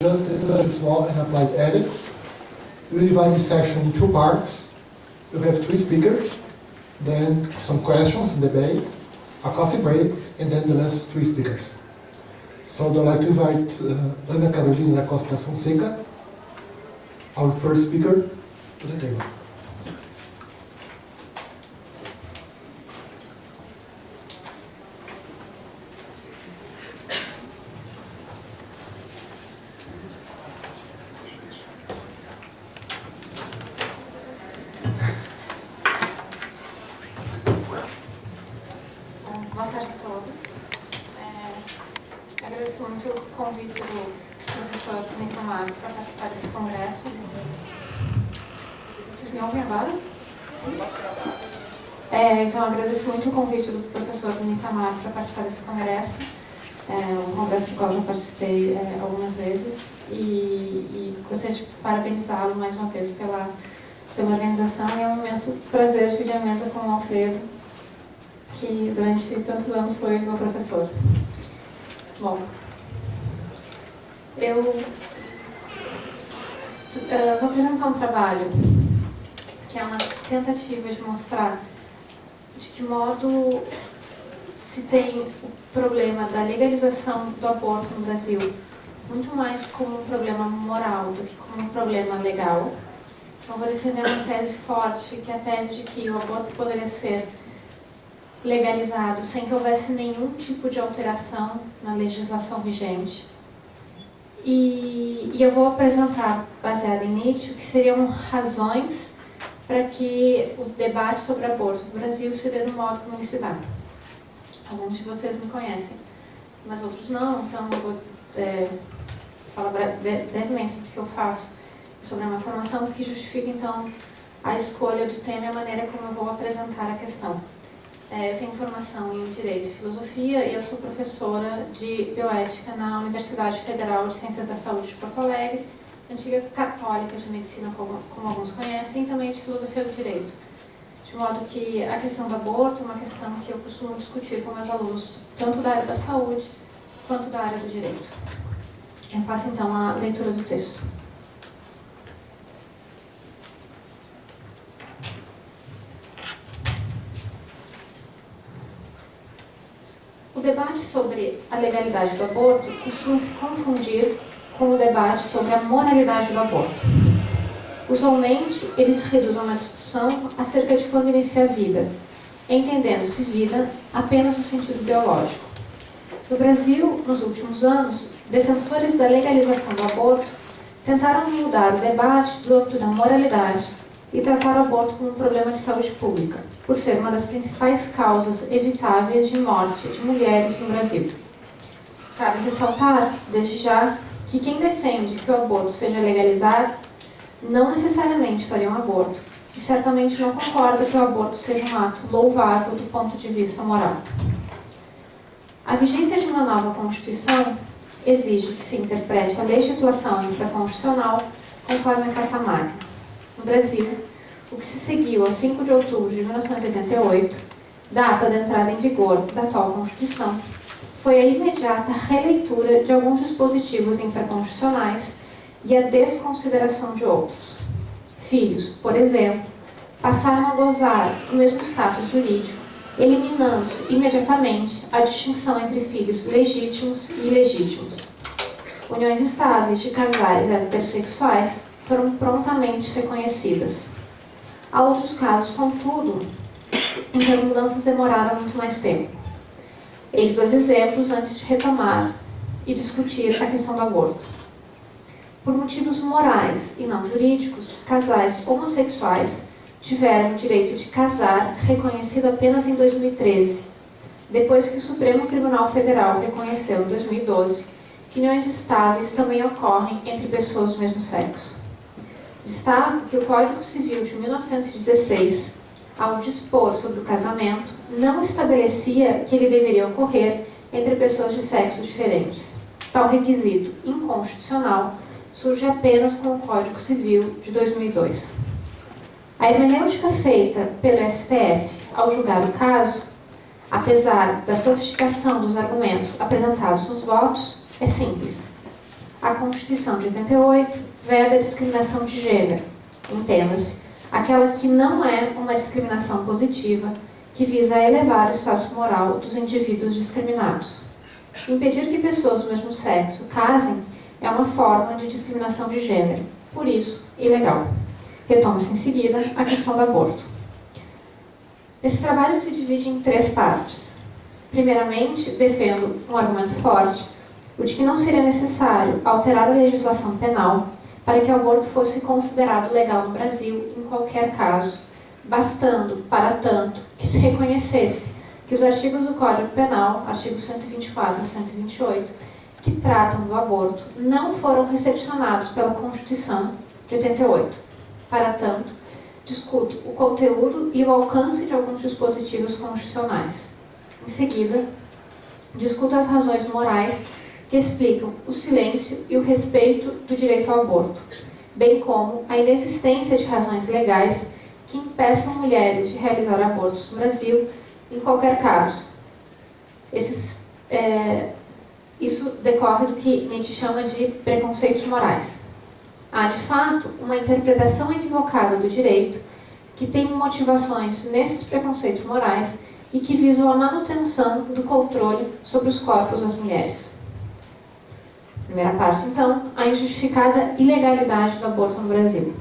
Justice, Law and Applied Ethics. We divide the session in two parts. You have three speakers, then some questions and debate, a coffee break, and then the last three speakers. So I'd like to invite Ana Carolina da Costa Fonseca, our first speaker, to the table. Boa tarde a todos. Agradeço muito o convite do professor Nitamar para participar desse congresso. Vocês me ouvem agora? Sim? Então, agradeço muito o convite do professor Nitamar para participar desse congresso. Um congresso do qual já participei algumas vezes. E gostaria de parabenizá-lo mais uma vez pela organização. E é um imenso prazer dividir a mesa com o Alfredo, que durante tantos anos foi meu professor. Bom, eu vou apresentar um trabalho que é uma tentativa de mostrar de que modo se tem o problema da legalização do aborto no Brasil muito mais como um problema moral do que como um problema legal. Então, vou defender uma tese forte, que é a tese de que o aborto poderia ser legalizado sem que houvesse nenhum tipo de alteração na legislação vigente. E eu vou apresentar, baseado em Nietzsche, que seriam razões para que o debate sobre aborto no Brasil se dê do modo como ele se dá. Alguns de vocês me conhecem, mas outros não, então eu vou falar brevemente do que eu faço sobre a minha formação, que justifica então a escolha do tema e a maneira como eu vou apresentar a questão. Eu tenho formação em Direito e Filosofia e eu sou professora de Bioética na Universidade Federal de Ciências da Saúde de Porto Alegre, antiga católica de Medicina, como alguns conhecem, e também de Filosofia do Direito. De modo que a questão do aborto é uma questão que eu costumo discutir com meus alunos, tanto da área da saúde quanto da área do direito. Eu passo então a leitura do texto. O debate sobre a legalidade do aborto costuma se confundir com o debate sobre a moralidade do aborto. Usualmente, eles reduzem uma discussão acerca de quando inicia a vida, entendendo-se vida apenas no sentido biológico. No Brasil, nos últimos anos, defensores da legalização do aborto tentaram mudar o debate do âmbito da moralidade e tratar o aborto como um problema de saúde pública, por ser uma das principais causas evitáveis de morte de mulheres no Brasil. Cabe ressaltar, desde já, que quem defende que o aborto seja legalizado não necessariamente faria um aborto, e certamente não concorda que o aborto seja um ato louvável do ponto de vista moral. A vigência de uma nova Constituição exige que se interprete a legislação infraconstitucional conforme a Carta Magna. No Brasil, o que se seguiu a 5 de outubro de 1988, data da entrada em vigor da atual Constituição, foi a imediata releitura de alguns dispositivos infraconstitucionais e a desconsideração de outros. Filhos, por exemplo, passaram a gozar do mesmo status jurídico, eliminando-se imediatamente a distinção entre filhos legítimos e ilegítimos. Uniões estáveis de casais heterossexuais foram prontamente reconhecidas. Há outros casos, contudo, em que as mudanças demoraram muito mais tempo. Eis dois exemplos antes de retomar e discutir a questão do aborto. Por motivos morais e não jurídicos, casais homossexuais tiveram o direito de casar reconhecido apenas em 2013, depois que o Supremo Tribunal Federal reconheceu em 2012 que uniões estáveis também ocorrem entre pessoas do mesmo sexo. Destaco que o Código Civil de 1916, ao dispor sobre o casamento, não estabelecia que ele deveria ocorrer entre pessoas de sexos diferentes. Tal requisito inconstitucional surge apenas com o Código Civil de 2002. A hermenêutica feita pelo STF ao julgar o caso, apesar da sofisticação dos argumentos apresentados nos votos, é simples. A Constituição de 88 veda a discriminação de gênero, entenda-se, aquela que não é uma discriminação positiva, que visa elevar o status moral dos indivíduos discriminados. Impedir que pessoas do mesmo sexo casem é uma forma de discriminação de gênero, por isso, ilegal. Retoma-se em seguida a questão do aborto. Esse trabalho se divide em 3 partes. Primeiramente, defendo um argumento forte, o de que não seria necessário alterar a legislação penal para que o aborto fosse considerado legal no Brasil em qualquer caso, bastando, para tanto, que se reconhecesse que os artigos do Código Penal, artigos 124 a 128, que tratam do aborto, não foram recepcionados pela Constituição de 88. Para tanto, discuto o conteúdo e o alcance de alguns dispositivos constitucionais. Em seguida, discuto as razões morais que explicam o silêncio e o respeito do direito ao aborto, bem como a inexistência de razões legais que impeçam mulheres de realizar abortos no Brasil em qualquer caso. Isso decorre do que Nietzsche chama de preconceitos morais. Há, de fato, uma interpretação equivocada do direito que tem motivações nesses preconceitos morais e que visam a manutenção do controle sobre os corpos das mulheres. Primeira parte, então, a injustificada ilegalidade do aborto no Brasil.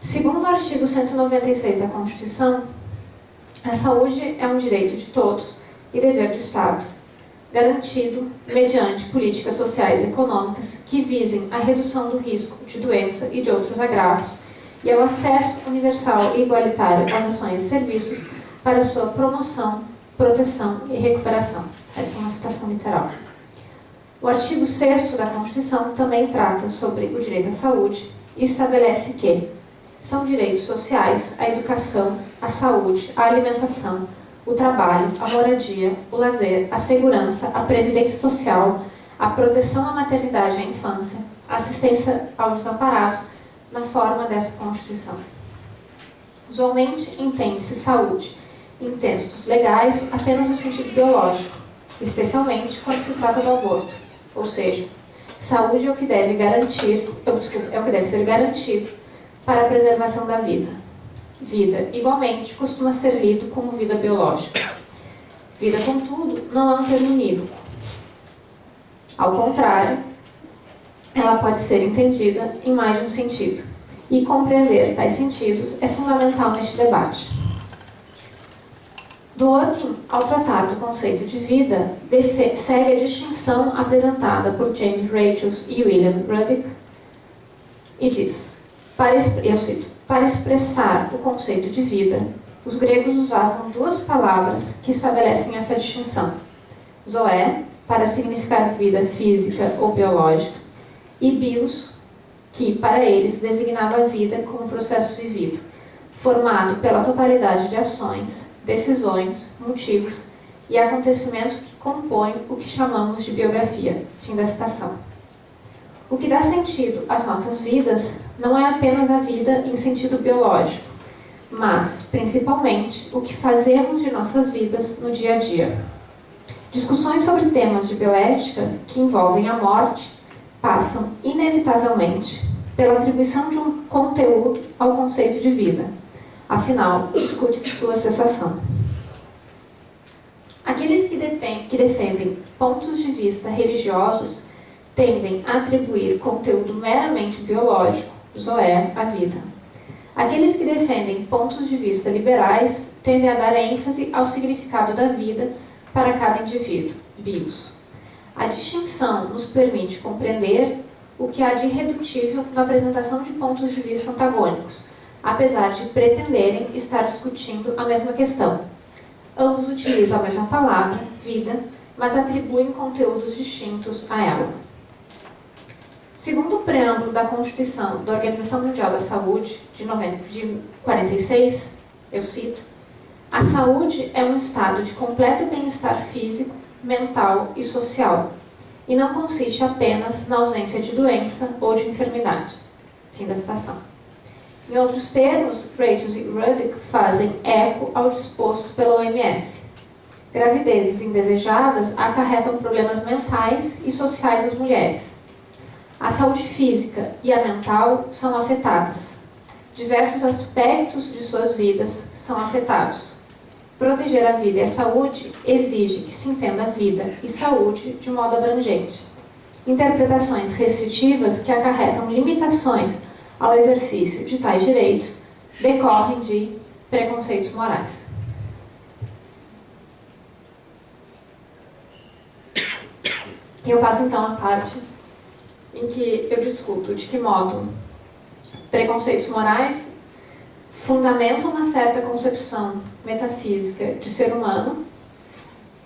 Segundo o artigo 196 da Constituição, a saúde é um direito de todos e dever do Estado, garantido mediante políticas sociais e econômicas que visem a redução do risco de doença e de outros agravos e ao acesso universal e igualitário às ações e serviços para sua promoção, proteção e recuperação. Essa é uma citação literal. O artigo 6º da Constituição também trata sobre o direito à saúde e estabelece que são direitos sociais a educação, a saúde, a alimentação, o trabalho, a moradia, o lazer, a segurança, a previdência social, a proteção à maternidade e à infância, a assistência aos desamparados, na forma dessa Constituição. Usualmente, entende-se saúde em textos legais apenas no sentido biológico, especialmente quando se trata do aborto, ou seja, saúde é o que deve ser garantido para a preservação da vida. Vida, igualmente, costuma ser lido como vida biológica. Vida, contudo, não é um termo unívoco. Ao contrário, ela pode ser entendida em mais de um sentido, e compreender tais sentidos é fundamental neste debate. Dworkin, ao tratar do conceito de vida, segue a distinção apresentada por James Rachels e William Ruddick e diz, eu cito, para expressar o conceito de vida, os gregos usavam 2 palavras que estabelecem essa distinção. Zoé, para significar vida física ou biológica, e bios, que para eles designava a vida como processo vivido, formado pela totalidade de ações, decisões, motivos e acontecimentos que compõem o que chamamos de biografia. Fim da citação. O que dá sentido às nossas vidas não é apenas a vida em sentido biológico, mas, principalmente, o que fazemos de nossas vidas no dia a dia. Discussões sobre temas de bioética que envolvem a morte passam, inevitavelmente, pela atribuição de um conteúdo ao conceito de vida. Afinal, discute-se sua cessação. Aqueles que defendem pontos de vista religiosos tendem a atribuir conteúdo meramente biológico, zoé, à vida. Aqueles que defendem pontos de vista liberais tendem a dar ênfase ao significado da vida para cada indivíduo, bios. A distinção nos permite compreender o que há de irredutível na apresentação de pontos de vista antagônicos, apesar de pretenderem estar discutindo a mesma questão. Ambos utilizam a mesma palavra, vida, mas atribuem conteúdos distintos a ela. Segundo o preâmbulo da Constituição da Organização Mundial da Saúde, de 46, eu cito, a saúde é um estado de completo bem-estar físico, mental e social, e não consiste apenas na ausência de doença ou de enfermidade. Fim da citação. Em outros termos, Rachels e Ruddick fazem eco ao disposto pela OMS. Gravidezes indesejadas acarretam problemas mentais e sociais às mulheres. A saúde física e a mental são afetadas. Diversos aspectos de suas vidas são afetados. Proteger a vida e a saúde exige que se entenda a vida e saúde de modo abrangente. Interpretações restritivas que acarretam limitações ao exercício de tais direitos decorrem de preconceitos morais. E eu passo então a parte em que eu discuto de que modo preconceitos morais fundamentam uma certa concepção metafísica de ser humano,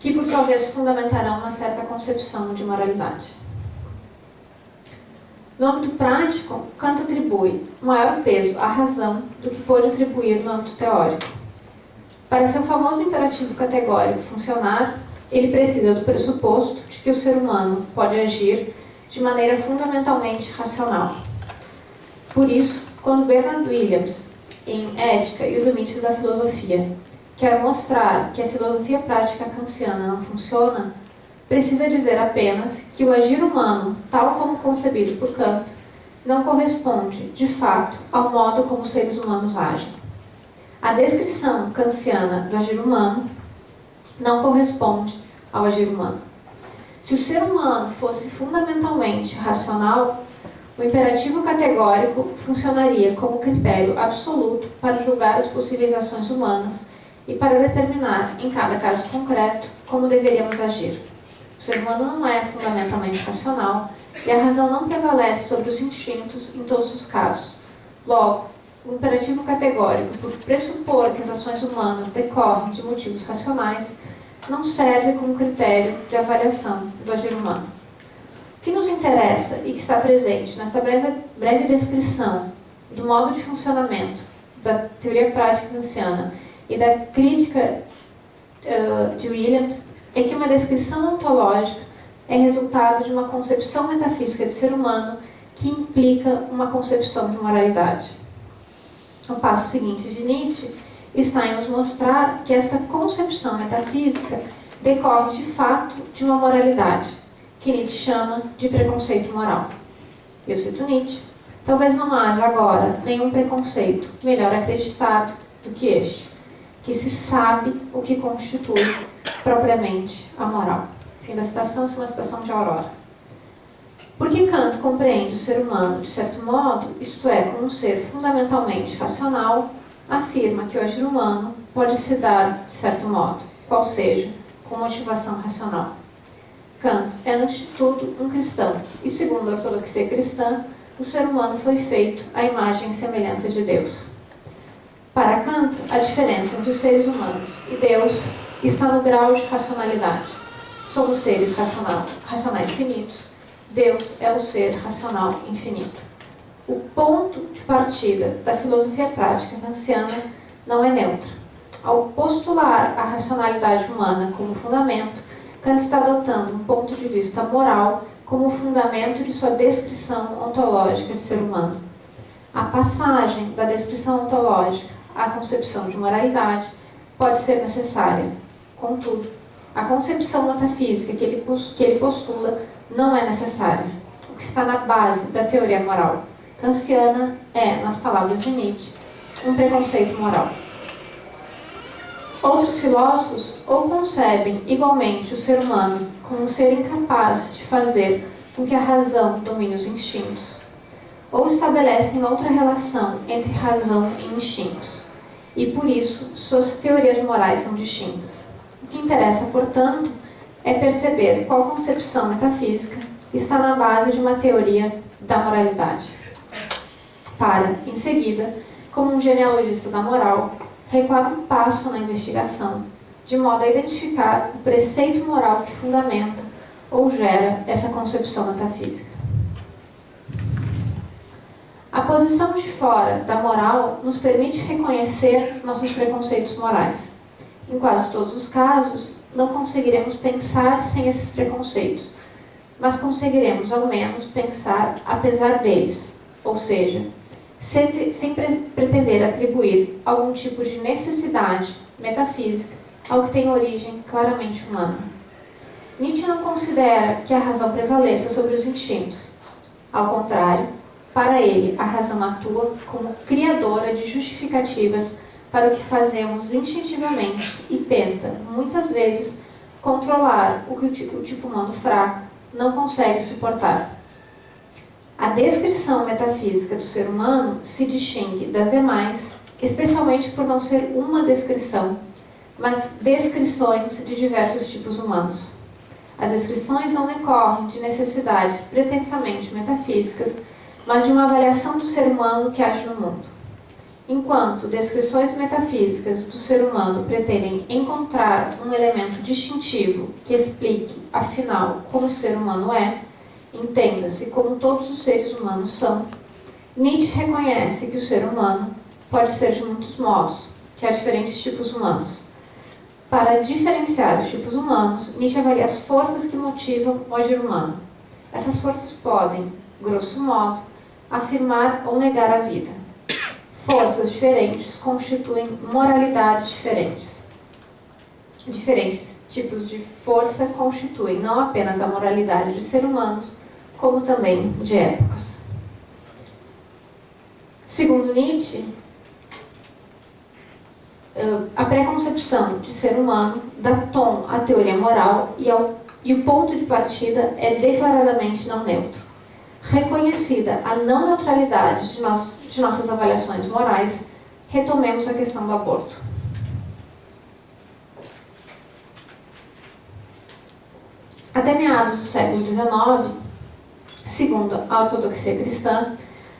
que por sua vez fundamentarão uma certa concepção de moralidade. No âmbito prático, Kant atribui maior peso à razão do que pôde atribuir no âmbito teórico. Para seu famoso imperativo categórico funcionar, ele precisa do pressuposto de que o ser humano pode agir de maneira fundamentalmente racional. Por isso, quando Bernard Williams, em Ética e os Limites da Filosofia, quer mostrar que a filosofia prática kantiana não funciona, precisa dizer apenas que o agir humano, tal como concebido por Kant, não corresponde, de fato, ao modo como os seres humanos agem. A descrição kantiana do agir humano não corresponde ao agir humano. Se o ser humano fosse fundamentalmente racional, o imperativo categórico funcionaria como critério absoluto para julgar as possíveis ações humanas e para determinar, em cada caso concreto, como deveríamos agir. O ser humano não é fundamentalmente racional e a razão não prevalece sobre os instintos em todos os casos. Logo, o imperativo categórico, por pressupor que as ações humanas decorrem de motivos racionais, não serve como critério de avaliação do agir humano. O que nos interessa e que está presente nesta breve descrição do modo de funcionamento da teoria prática kantiana e da crítica de Williams é que uma descrição ontológica é resultado de uma concepção metafísica de ser humano que implica uma concepção de moralidade. O passo seguinte de Nietzsche está em nos mostrar que esta concepção metafísica decorre de fato de uma moralidade, que Nietzsche chama de preconceito moral. Eu cito Nietzsche: talvez não haja agora nenhum preconceito melhor acreditado do que este, que se sabe o que constitui propriamente a moral. Fim da citação, é uma citação de Aurora. Porque Kant compreende o ser humano de certo modo, isto é, como um ser fundamentalmente racional, afirma que o agir humano pode se dar de certo modo, qual seja, com motivação racional. Kant é, antes de tudo, um cristão, e segundo a ortodoxia cristã, o ser humano foi feito à imagem e semelhança de Deus. Para Kant, a diferença entre os seres humanos e Deus está no grau de racionalidade. Somos seres racionais finitos. Deus é o ser racional infinito. O ponto de partida da filosofia prática kantiana não é neutro. Ao postular a racionalidade humana como fundamento, Kant está adotando um ponto de vista moral como fundamento de sua descrição ontológica de ser humano. A passagem da descrição ontológica à concepção de moralidade pode ser necessária. Contudo, a concepção metafísica que ele postula não é necessária. O que está na base da teoria moral kantiana é, nas palavras de Nietzsche, um preconceito moral. Outros filósofos ou concebem igualmente o ser humano como um ser incapaz de fazer com que a razão domine os instintos, ou estabelecem outra relação entre razão e instintos, e por isso suas teorias morais são distintas. O que interessa, portanto, é perceber qual concepção metafísica está na base de uma teoria da moralidade. Para, em seguida, como um genealogista da moral, recuar um passo na investigação, de modo a identificar o preceito moral que fundamenta ou gera essa concepção metafísica. A posição de fora da moral nos permite reconhecer nossos preconceitos morais. Em quase todos os casos, não conseguiremos pensar sem esses preconceitos, mas conseguiremos, ao menos, pensar apesar deles, ou seja, sem pretender atribuir algum tipo de necessidade metafísica ao que tem origem claramente humana. Nietzsche não considera que a razão prevaleça sobre os instintos. Ao contrário, para ele, a razão atua como criadora de justificativas para o que fazemos instintivamente e tenta, muitas vezes, controlar o que o tipo humano fraco não consegue suportar. A descrição metafísica do ser humano se distingue das demais, especialmente por não ser uma descrição, mas descrições de diversos tipos humanos. As descrições não decorrem de necessidades pretensamente metafísicas, mas de uma avaliação do ser humano que age no mundo. Enquanto descrições metafísicas do ser humano pretendem encontrar um elemento distintivo que explique, afinal, como o ser humano é, entenda-se como todos os seres humanos são, Nietzsche reconhece que o ser humano pode ser de muitos modos, que há diferentes tipos humanos. Para diferenciar os tipos humanos, Nietzsche avalia as forças que motivam o agir humano. Essas forças podem, grosso modo, afirmar ou negar a vida. Forças diferentes constituem moralidades diferentes. Diferentes tipos de força constituem não apenas a moralidade de seres humanos, como também de épocas. Segundo Nietzsche, a preconcepção de ser humano dá tom à teoria moral e o ponto de partida é declaradamente não neutro. Reconhecida a não neutralidade de nossas avaliações morais, retomemos a questão do aborto. Até meados do século XIX, segundo a ortodoxia cristã,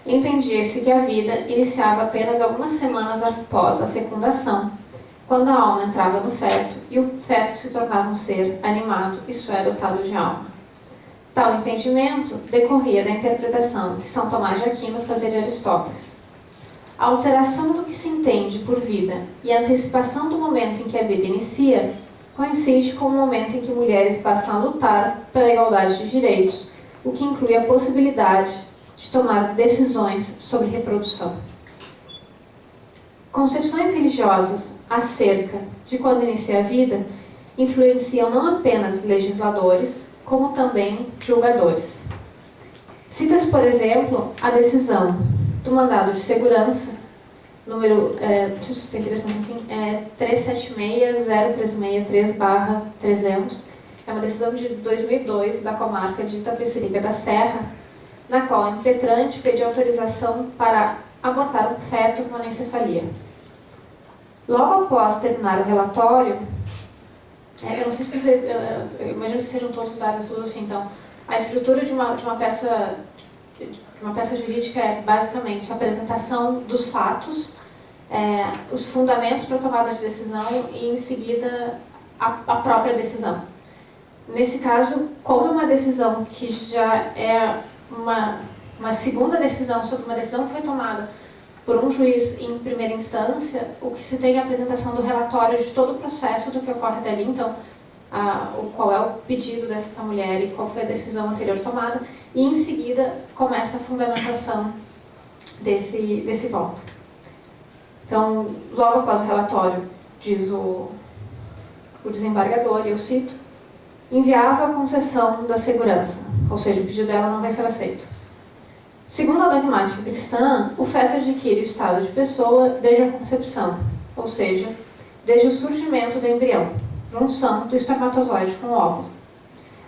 entendia-se que a vida iniciava apenas algumas semanas após a fecundação, quando a alma entrava no feto e o feto se tornava um ser animado, isto é, dotado de alma. Tal entendimento decorria da interpretação que São Tomás de Aquino fazia de Aristóteles. A alteração do que se entende por vida e a antecipação do momento em que a vida inicia coincide com o momento em que mulheres passam a lutar pela igualdade de direitos, o que inclui a possibilidade de tomar decisões sobre reprodução. Concepções religiosas acerca de quando inicia a vida influenciam não apenas legisladores, como também julgadores. Cita-se, por exemplo, a decisão do mandado de segurança, número, não sei se você tem interesse, mas enfim, 376-0363/300, é uma decisão de 2002 da comarca de Itapecerica da Serra, na qual a impetrante pediu autorização para abortar um feto com anencefalia. Logo após terminar o relatório, eu não sei se vocês, eu imagino que sejam todos da área da filosofia, então, a estrutura de uma peça jurídica é basicamente a apresentação dos fatos, os fundamentos para a tomada de decisão e, em seguida, a própria decisão. Nesse caso, como é uma decisão que já é uma segunda decisão sobre uma decisão que foi tomada por um juiz em primeira instância, o que se tem é a apresentação do relatório de todo o processo do que ocorre até ali, então, qual é o pedido dessa mulher e qual foi a decisão anterior tomada, e em seguida começa a fundamentação desse voto. Então, logo após o relatório, diz o desembargador, e eu cito, enviava a concessão da segurança, ou seja, o pedido dela não vai ser aceito. Segundo a dogmática cristã, o feto adquire o estado de pessoa desde a concepção, ou seja, desde o surgimento do embrião, junção do espermatozoide com o óvulo.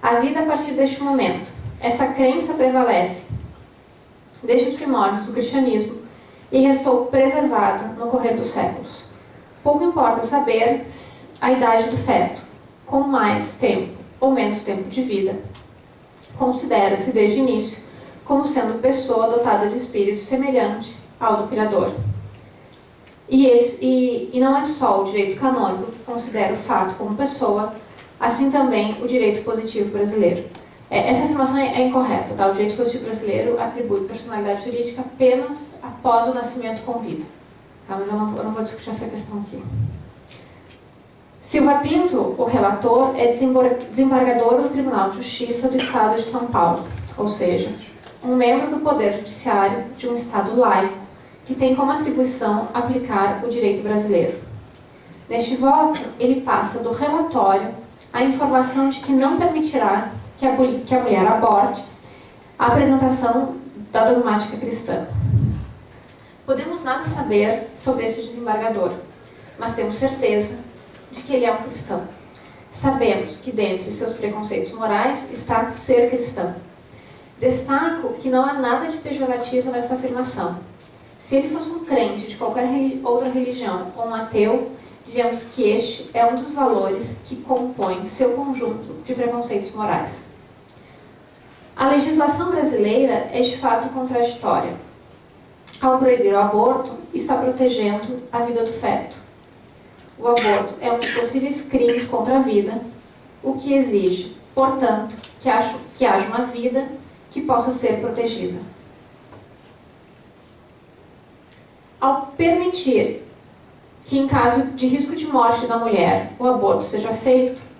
A vida a partir deste momento. Essa crença prevalece desde os primórdios do cristianismo e restou preservada no correr dos séculos. Pouco importa saber a idade do feto, com mais tempo ou menos tempo de vida. Considera-se desde o início como sendo pessoa dotada de espírito semelhante ao do Criador. E não é só o direito canônico que considera o fato como pessoa, assim também o direito positivo brasileiro. Essa afirmação é incorreta, tá? O direito positivo brasileiro atribui personalidade jurídica apenas após o nascimento com vida. Tá? Mas eu não vou discutir essa questão aqui. Silva Pinto, o relator, é desembargador do Tribunal de Justiça do Estado de São Paulo, ou seja, um membro do Poder Judiciário de um Estado laico que tem como atribuição aplicar o direito brasileiro. Neste voto, ele passa do relatório a informação de que não permitirá que a mulher aborte a apresentação da dogmática cristã. Podemos nada saber sobre este desembargador, mas temos certeza de que ele é um cristão. Sabemos que dentre seus preconceitos morais está ser cristão. Destaco que não há nada de pejorativo nessa afirmação. Se ele fosse um crente de qualquer outra religião ou um ateu, diríamos que este é um dos valores que compõem seu conjunto de preconceitos morais. A legislação brasileira é de fato contraditória. Ao proibir o aborto, está protegendo a vida do feto. O aborto é um dos possíveis crimes contra a vida, o que exige, portanto, que haja uma vida que possa ser protegida. Ao permitir que, em caso de risco de morte da mulher, o aborto seja feito,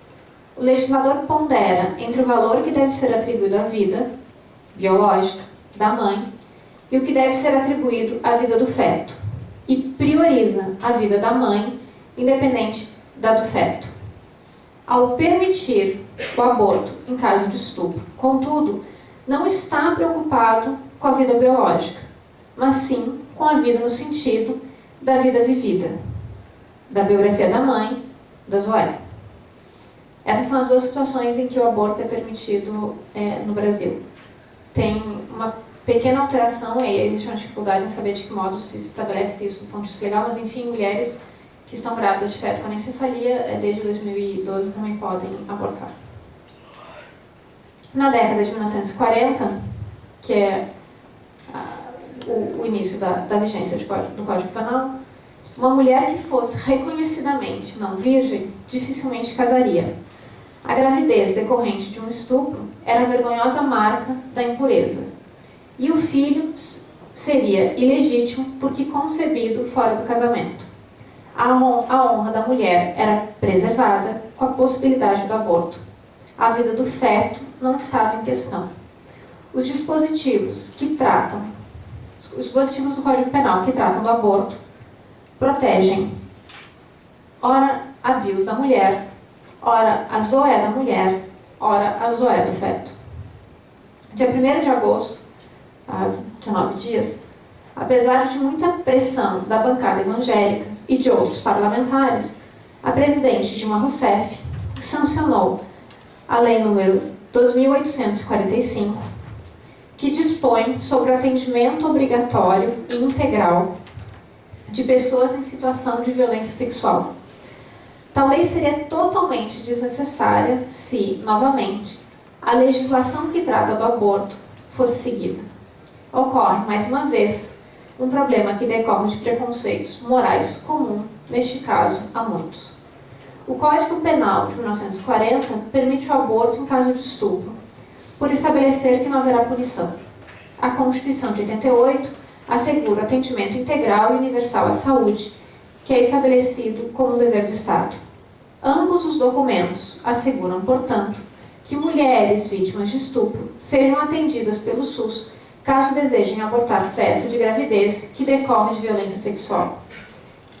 o legislador pondera entre o valor que deve ser atribuído à vida biológica da mãe e o que deve ser atribuído à vida do feto, e prioriza a vida da mãe, independente da do feto. Ao permitir o aborto em caso de estupro, contudo, não está preocupado com a vida biológica, mas sim com a vida no sentido da vida vivida, da biografia da mãe, da Zoé. Essas são as duas situações em que o aborto é permitido no Brasil. Tem uma pequena alteração, e aí existe uma dificuldade em saber de que modo se estabelece isso do ponto de vista legal, mas enfim, mulheres que estão grávidas de feto com anencefalia, desde 2012 também podem abortar. Na década de 1940, que é o início da vigência do Código Penal, uma mulher que fosse reconhecidamente não virgem dificilmente casaria. A gravidez decorrente de um estupro era a vergonhosa marca da impureza, e o filho seria ilegítimo porque concebido fora do casamento. A honra da mulher era preservada com a possibilidade do aborto. A vida do feto não estava em questão. Os dispositivos do Código Penal que tratam do aborto protegem, ora a bios da mulher, ora a zoé da mulher, ora a zoé do feto. Dia 1º de agosto, há 19 dias, apesar de muita pressão da bancada evangélica e de outros parlamentares, a presidente Dilma Rousseff sancionou a Lei número 2.845, que dispõe sobre o atendimento obrigatório e integral de pessoas em situação de violência sexual. Tal lei seria totalmente desnecessária se, novamente, a legislação que trata do aborto fosse seguida. Ocorre, mais uma vez, um problema que decorre de preconceitos morais comum, neste caso, a muitos. O Código Penal de 1940 permite o aborto em caso de estupro, por estabelecer que não haverá punição. A Constituição de 88 assegura o atendimento integral e universal à saúde, que é estabelecido como um dever do Estado. Ambos os documentos asseguram, portanto, que mulheres vítimas de estupro sejam atendidas pelo SUS caso desejem abortar feto de gravidez que decorre de violência sexual.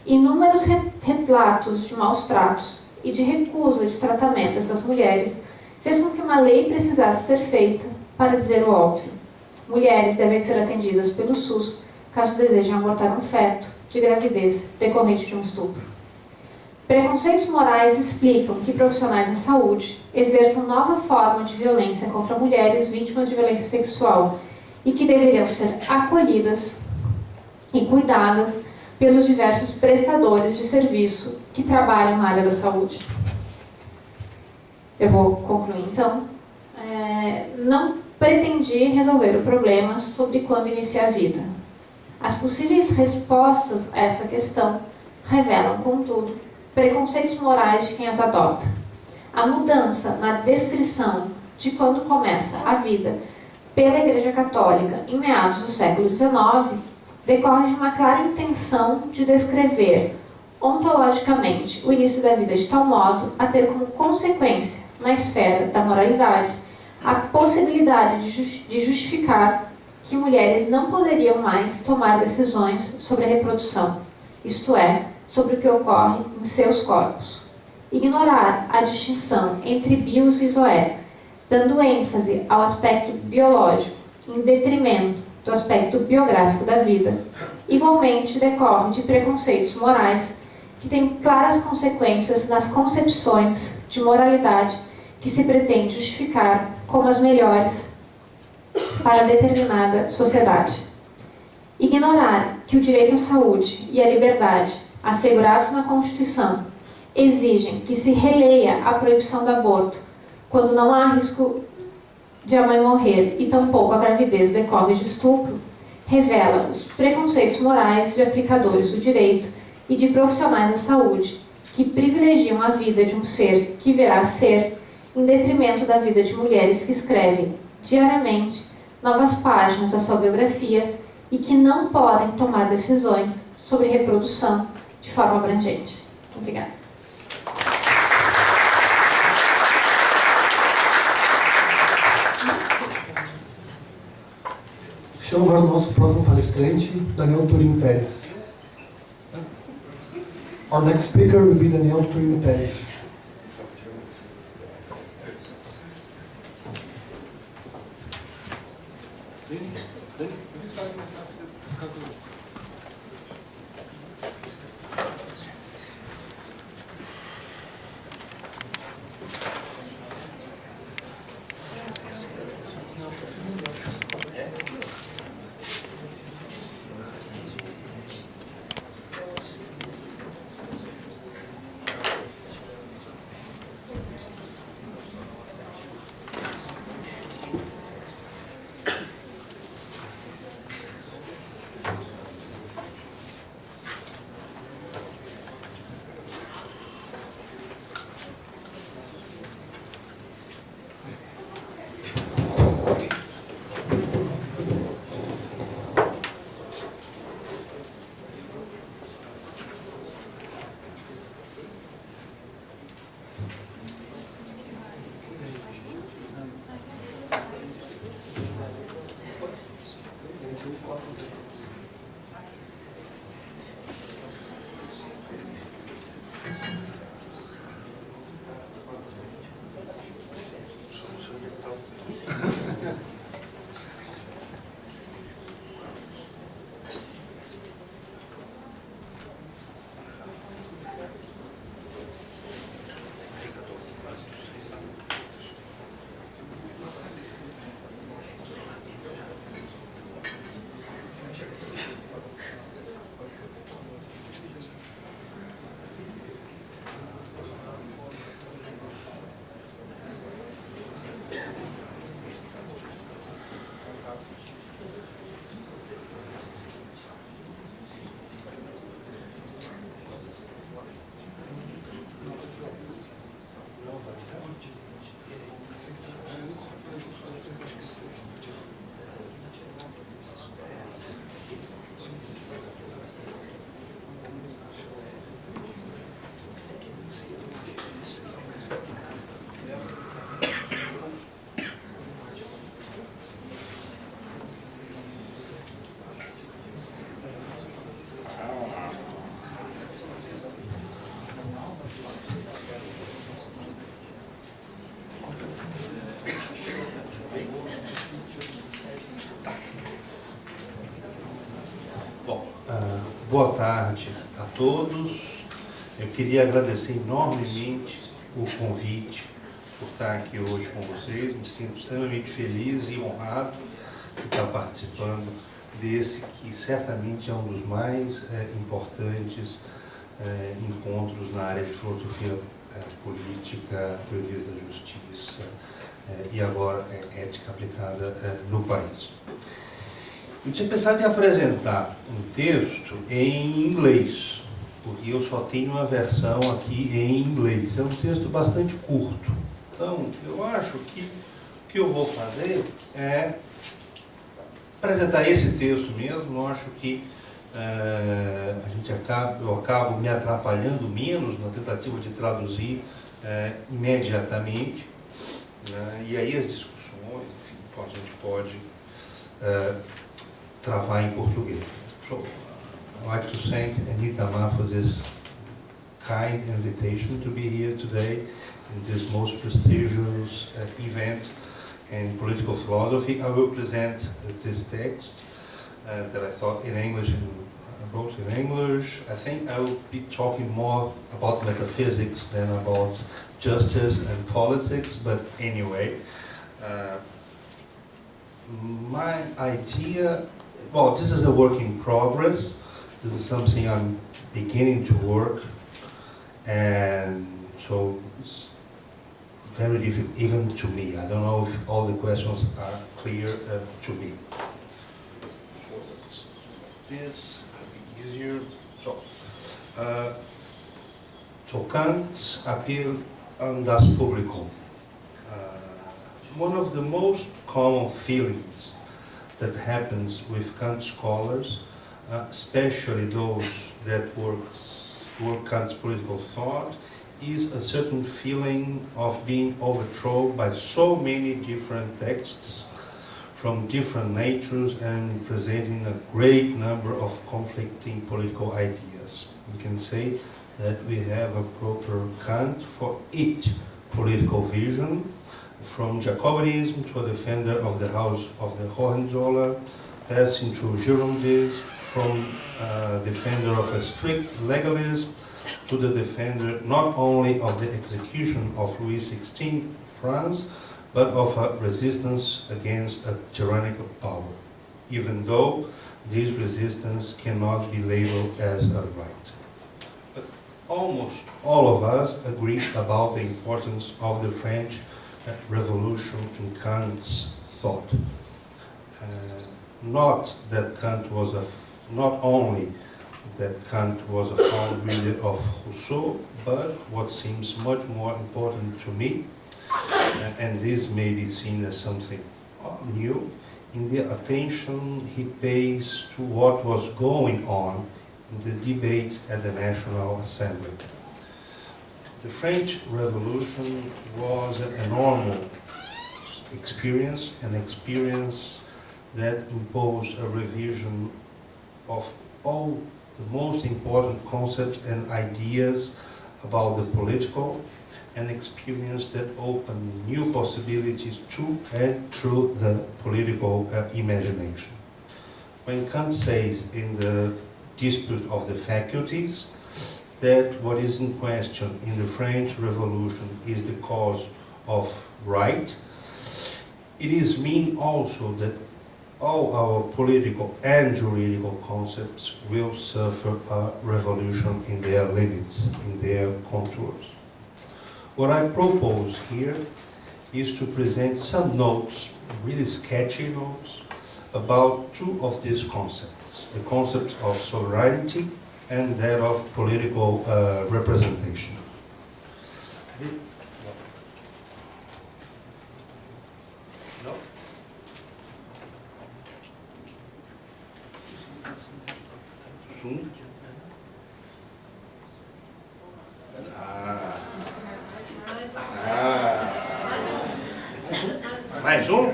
Inúmeros relatos de maus tratos e de recusa de tratamento dessas mulheres fez com que uma lei precisasse ser feita para dizer o óbvio. Mulheres devem ser atendidas pelo SUS caso desejem abortar um feto de gravidez decorrente de um estupro. Preconceitos morais explicam que profissionais da saúde exerçam nova forma de violência contra mulheres vítimas de violência sexual e que deveriam ser acolhidas e cuidadas pelos diversos prestadores de serviço que trabalham na área da saúde. Eu vou concluir, então. Não pretendi resolver o problema sobre quando iniciar a vida. As possíveis respostas a essa questão revelam, contudo, preconceitos morais de quem as adota. A mudança na descrição de quando começa a vida pela Igreja Católica em meados do século XIX decorre de uma clara intenção de descrever ontologicamente o início da vida de tal modo a ter como consequência, na esfera da moralidade, a possibilidade de justificar que mulheres não poderiam mais tomar decisões sobre a reprodução, isto é, sobre o que ocorre em seus corpos. Ignorar a distinção entre bios e zoé, dando ênfase ao aspecto biológico em detrimento do aspecto biográfico da vida, igualmente decorre de preconceitos morais que têm claras consequências nas concepções de moralidade que se pretende justificar como as melhores para determinada sociedade. Ignorar que o direito à saúde e à liberdade, assegurados na Constituição, exigem que se releia a proibição do aborto quando não há risco de a mãe morrer e tampouco a gravidez decorre de estupro, revela os preconceitos morais de aplicadores do direito e de profissionais da saúde que privilegiam a vida de um ser que virá a ser em detrimento da vida de mulheres que escrevem diariamente novas páginas da sua biografia e que não podem tomar decisões sobre reprodução de forma abrangente. Obrigada. Chamo agora o nosso próximo palestrante, Daniel Turim Pérez. Our next speaker will be Daniel Turim Pérez. Boa tarde a todos. Eu queria agradecer enormemente o convite por estar aqui hoje com vocês. Me sinto extremamente feliz e honrado de estar participando desse que certamente é um dos mais importantes encontros na área de filosofia política, teorias da justiça e agora ética aplicada no país. Eu tinha pensado em apresentar um texto em inglês, porque eu só tenho uma versão aqui em inglês. É um texto bastante curto. Então, eu acho que o que eu vou fazer é apresentar esse texto mesmo. Eu acho que eu acabo me atrapalhando menos na tentativa de traduzir imediatamente, né? E aí as discussões, enfim, a gente pode travar em português. So, I'd like to thank Anita Ma for this kind invitation to be here today in this most prestigious event and political philosophy, I will present this text that I thought in English and I wrote in English. I think I will be talking more about metaphysics than about justice and politics, but anyway. My idea, well, this is a work in progress. This is something I'm beginning to work, and so it's very difficult even to me. I don't know if all the questions are clear to me. So let's do this, it'll be easier. So Kant's appeal on das Publikum. One of the most common feelings that happens with Kant scholars, especially those that work Kant's political thought, is a certain feeling of being overthrown by so many different texts from different natures and presenting a great number of conflicting political ideas. We can say that we have a proper Kant for each political vision, from Jacobinism to a defender of the House of the Hohenzollern, passing through Girondism, from defender of a strict legalism to the defender not only of the execution of Louis XVI France, but of a resistance against a tyrannical power, even though this resistance cannot be labeled as a right. But almost all of us agree about the importance of the French Revolution in Kant's thought. Not only that Kant was a fond reader of Rousseau, but what seems much more important to me, and this may be seen as something new, in the attention he pays to what was going on in the debates at the National Assembly. The French Revolution was an enormous experience, an experience that imposed a revision of all the most important concepts and ideas about the political, an experience that opened new possibilities to and through the political imagination. When Kant says in the Dispute of the Faculties that what is in question in the French Revolution is the cause of right, it is mean also that all our political and juridical concepts will suffer a revolution in their limits, in their contours. What I propose here is to present some notes, really sketchy notes, about two of these concepts, the concepts of sovereignty and that of political representation. No? Zoom? Mais um?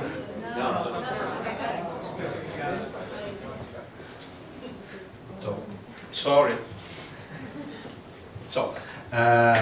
So, sorry. So, okay.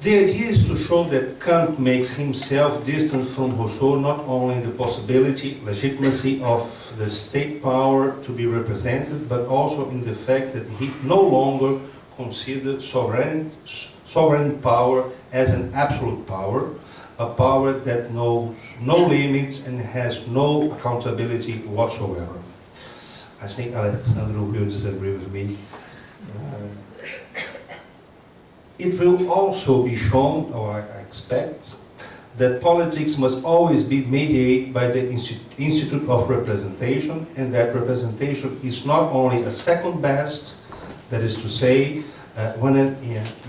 The idea is to show that Kant makes himself distant from Rousseau not only in the possibility, legitimacy of the state power to be represented, but also in the fact that he no longer considers sovereign power as an absolute power, a power that knows no limits and has no accountability whatsoever. I think Alexandre will disagree with me. It will also be shown, or I expect, that politics must always be mediated by the Institute of Representation, and that representation is not only a second best, that is to say, when an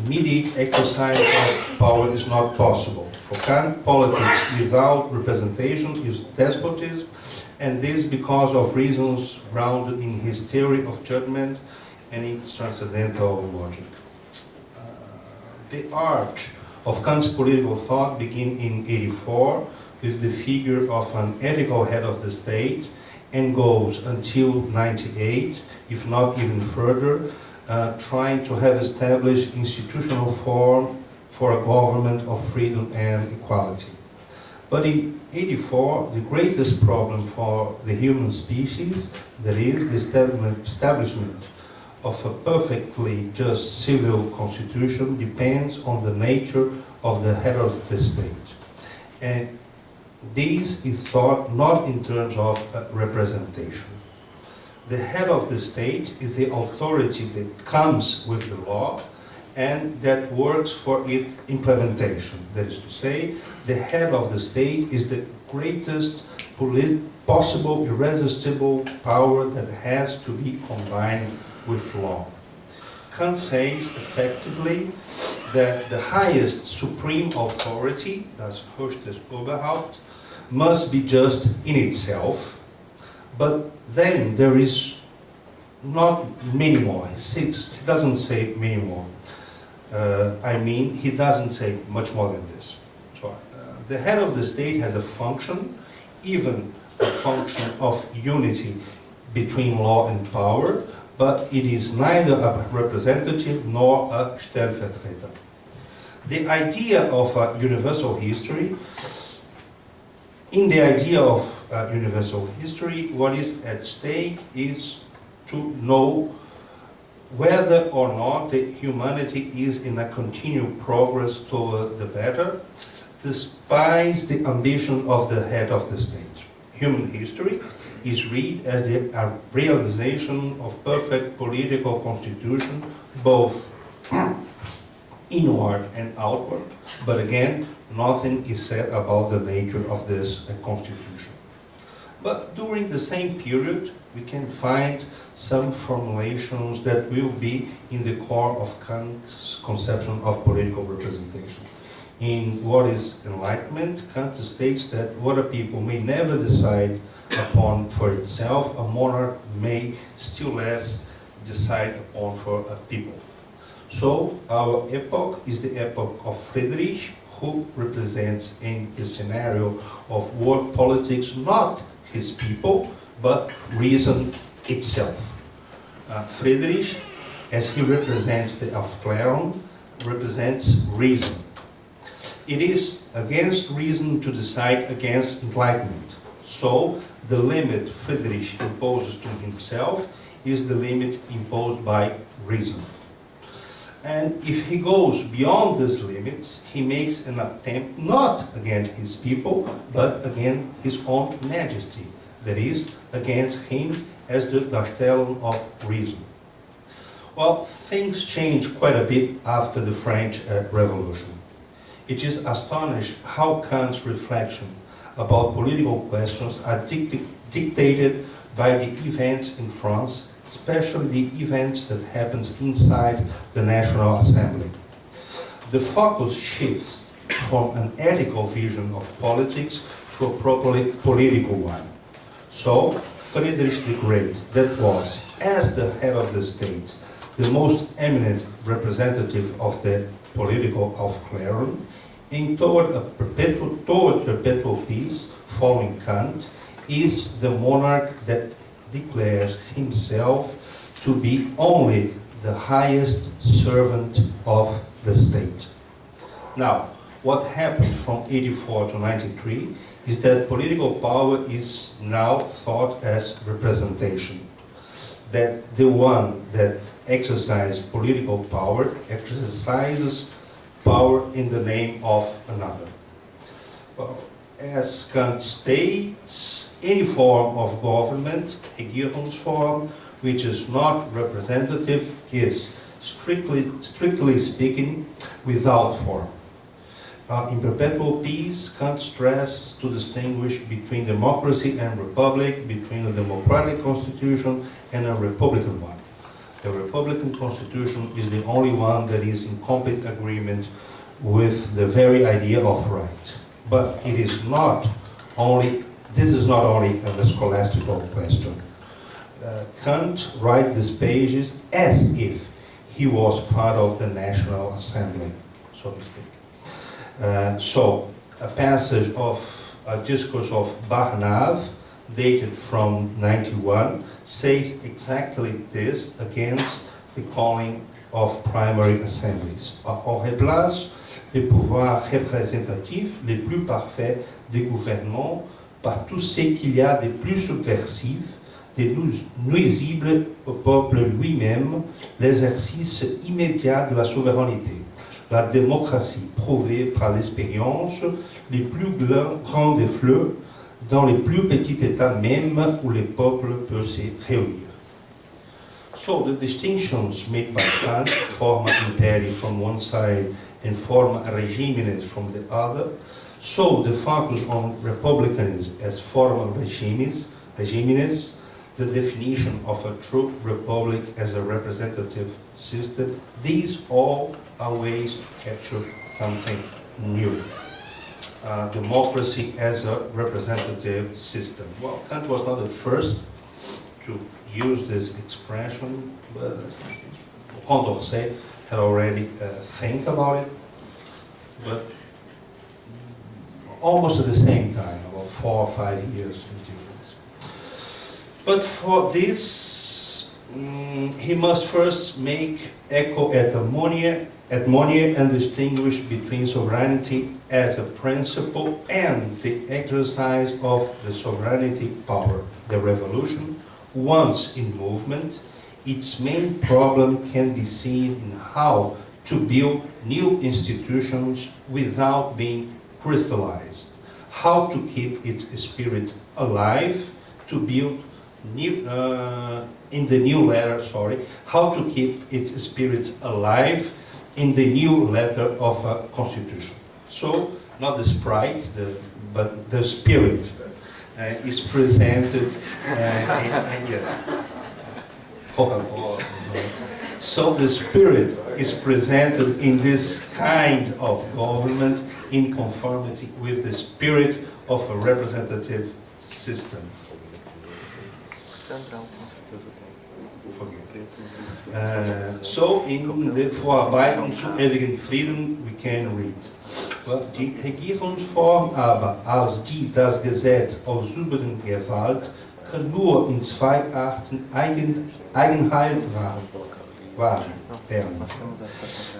immediate exercise of power is not possible. For Kant, politics without representation is despotism, and this because of reasons grounded in his theory of judgment and its transcendental logic. The arch of Kant's political thought begins in 84 with the figure of an ethical head of the state and goes until 98, if not even further, trying to have established institutional form for a government of freedom and equality. But in 84, the greatest problem for the human species, that is the establishment of a perfectly just civil constitution, depends on the nature of the head of the state. And this is thought not in terms of representation. The head of the state is the authority that comes with the law and that works for its implementation. That is to say, the head of the state is the greatest possible irresistible power that has to be combined with law. Kant says effectively that the highest supreme authority, das höchstes Oberhaupt, must be just in itself, but then there is not many more. He doesn't say many more. He doesn't say much more than this. So, the head of the state has a function, even a function of unity between law and power, but it is neither a representative nor a Stellvertreter. The idea of a universal history, in the idea of universal history, what is at stake is to know whether or not the humanity is in a continued progress toward the better, despite the ambition of the head of the state. Human history is read as the realization of perfect political constitution, both inward and outward, but again, nothing is said about the nature of this constitution. But during the same period, we can find some formulations that will be in the core of Kant's conception of political representation. In What is Enlightenment, Kant states that what a people may never decide upon for itself, a monarch may still less decide upon for a people. So our epoch is the epoch of Friedrich, who represents in the scenario of world politics not his people, but reason itself. Friedrich, as he represents the Aufklärung, represents reason. It is against reason to decide against enlightenment. So the limit Friedrich imposes to himself is the limit imposed by reason. And if he goes beyond these limits, he makes an attempt not against his people, but against his own majesty. That is, against him as the Darstellung of reason. Well, things changed quite a bit after the French Revolution. It is astonishing how Kant's reflection about political questions are dictated by the events in France, especially the events that happens inside the National Assembly. The focus shifts from an ethical vision of politics to a properly political one. So, Friedrich the Great, that was, as the head of the state, the most eminent representative of the political Aufklärung, and toward perpetual peace, following Kant, is the monarch that declares himself to be only the highest servant of the state. Now, what happened from 84 to 93 is that political power is now thought as representation. That the one that exercises political power exercises power in the name of another. Well, as Kant states, any form of government, Regierungsform, which is not representative, is, strictly speaking, without form. In Perpetual Peace, Kant stresses to distinguish between democracy and republic, between a democratic constitution and a republican one. The republican constitution is the only one that is in complete agreement with the very idea of right. But it is not only, this is not only a scholastical question. Kant writes these pages as if he was part of the National Assembly, so to speak. So, a passage of a discourse of Barnave, dated from 91, says exactly this against the calling of primary assemblies. On remplace les pouvoirs représentatifs les plus parfaits des gouvernements par tout ce qu'il y a de plus subversif, de nuisible au peuple lui-même, l'exercice immédiat de la souveraineté, la démocratie prouvée par l'expérience, les plus grands des fleux, dans les plus petits États même où les peuples peuvent se réunir. So the distinctions made by Kant, forma imperi from one side and forma regimenes from the other, so the focus on republicanism as forma regimines, the definition of a true republic as a representative system, these all are ways to capture something new. Democracy as a representative system. Well, Kant was not the first to use this expression, but Condorcet had already think about it, but almost at the same time, about 4 or 5 years in difference. But for this, he must first make echo at harmonia and distinguish between sovereignty as a principle and the exercise of the sovereignty power. The revolution, once in movement, its main problem can be seen in how to build new institutions without being crystallized, how to keep its spirit alive, to build new, how to keep its spirits alive in the new letter of a constitution. So, not the sprite, but the spirit is presented yes, Coca-Cola. So the spirit is presented in this kind of government in conformity with the spirit of a representative system. So in the Vorarbeiten zu ewigen Frieden we can read. Die Regierungsform aber als die das Gesetz ausübenden Gewalt kann nur in 2 Arten Eigenheit werden.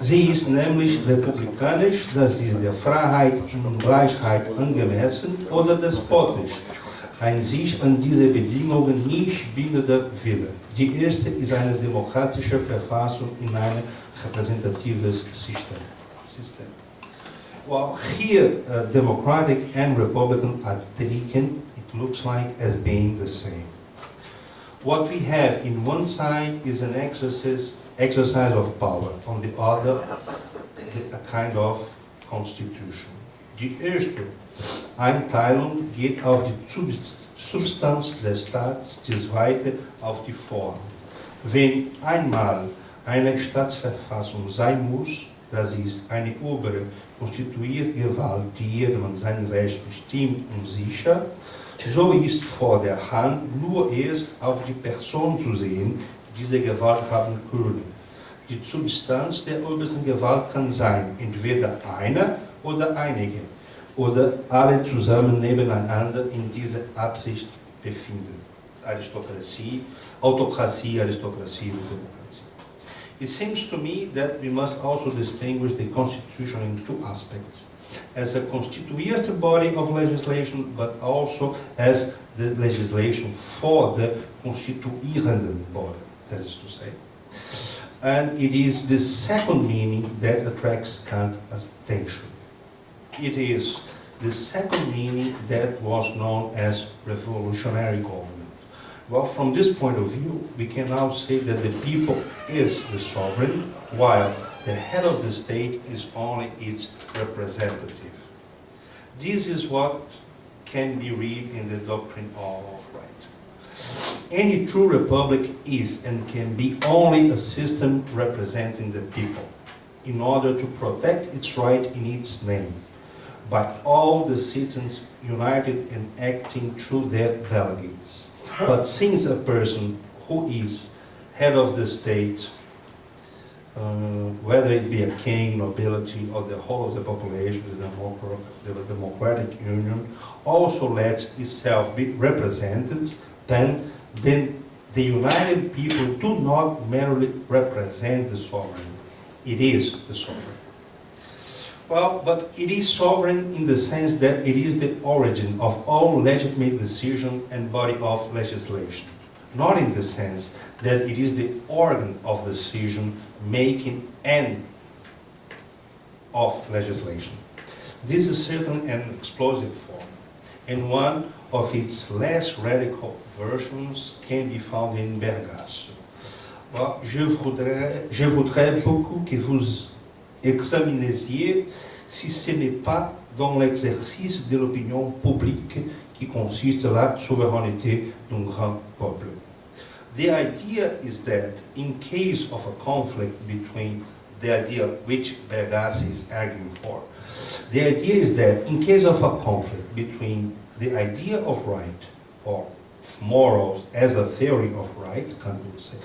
Sie ist nämlich republikanisch, das ist der Freiheit und Gleichheit angemessen, oder despotisch, ein sich an diese Bedingungen nicht bindender Wille. Die erste ist eine demokratische Verfassung in ein repräsentatives System. Well, here democratic and republican are taken, it looks like, as being the same. What we have in one side is an exercise of power, on the other a kind of constitution. Die erste Einteilung geht auf die Substanz des Staats, die zweite auf die Form. Wenn einmal eine Staatsverfassung sein muss, das ist eine obere konstituierte Gewalt, die jedermann sein Recht bestimmt und sichert, so ist vor der Hand nur erst auf die Person zu sehen, die diese Gewalt haben können. Die Substanz der obersten Gewalt kann sein, entweder eine oder einige, oder alle zusammen nebeneinander in dieser Absicht befinden. Aristokratie, Autokratie, Aristokratie und Demokratie. It seems to me that we must also distinguish the Constitution in 2 aspects. As a constituted body of legislation, but also as the legislation for the constituierenden body, that is to say. And it is the second meaning that attracts Kant's attention. It is the second meaning that was known as revolutionary government. Well, from this point of view, we can now say that the people is the sovereign, while the head of the state is only its representative. This is what can be read in the doctrine of right. Any true republic is and can be only a system representing the people, in order to protect its right in its name, by all the citizens united and acting through their delegates. But since a person who is head of the state whether it be a king, nobility, or the whole of the population, the democratic union, also lets itself be represented, then the united people do not merely represent the sovereign, it is the sovereign. Well, but it is sovereign in the sense that it is the origin of all legitimate decision and body of legislation, not in the sense that it is the organ of decision making and of legislation. This is certainly an explosive form, and one of its less radical versions can be found in Bergasso. Well, je voudrais beaucoup que vous examinez si ce n'est pas dans l'exercice de l'opinion publique qui consiste la souveraineté d'un grand peuple. The idea is that in case of a conflict between the idea which Bergasso is arguing for, the idea is that in case of a conflict between the idea of right or morals as a theory of right, Kant would say,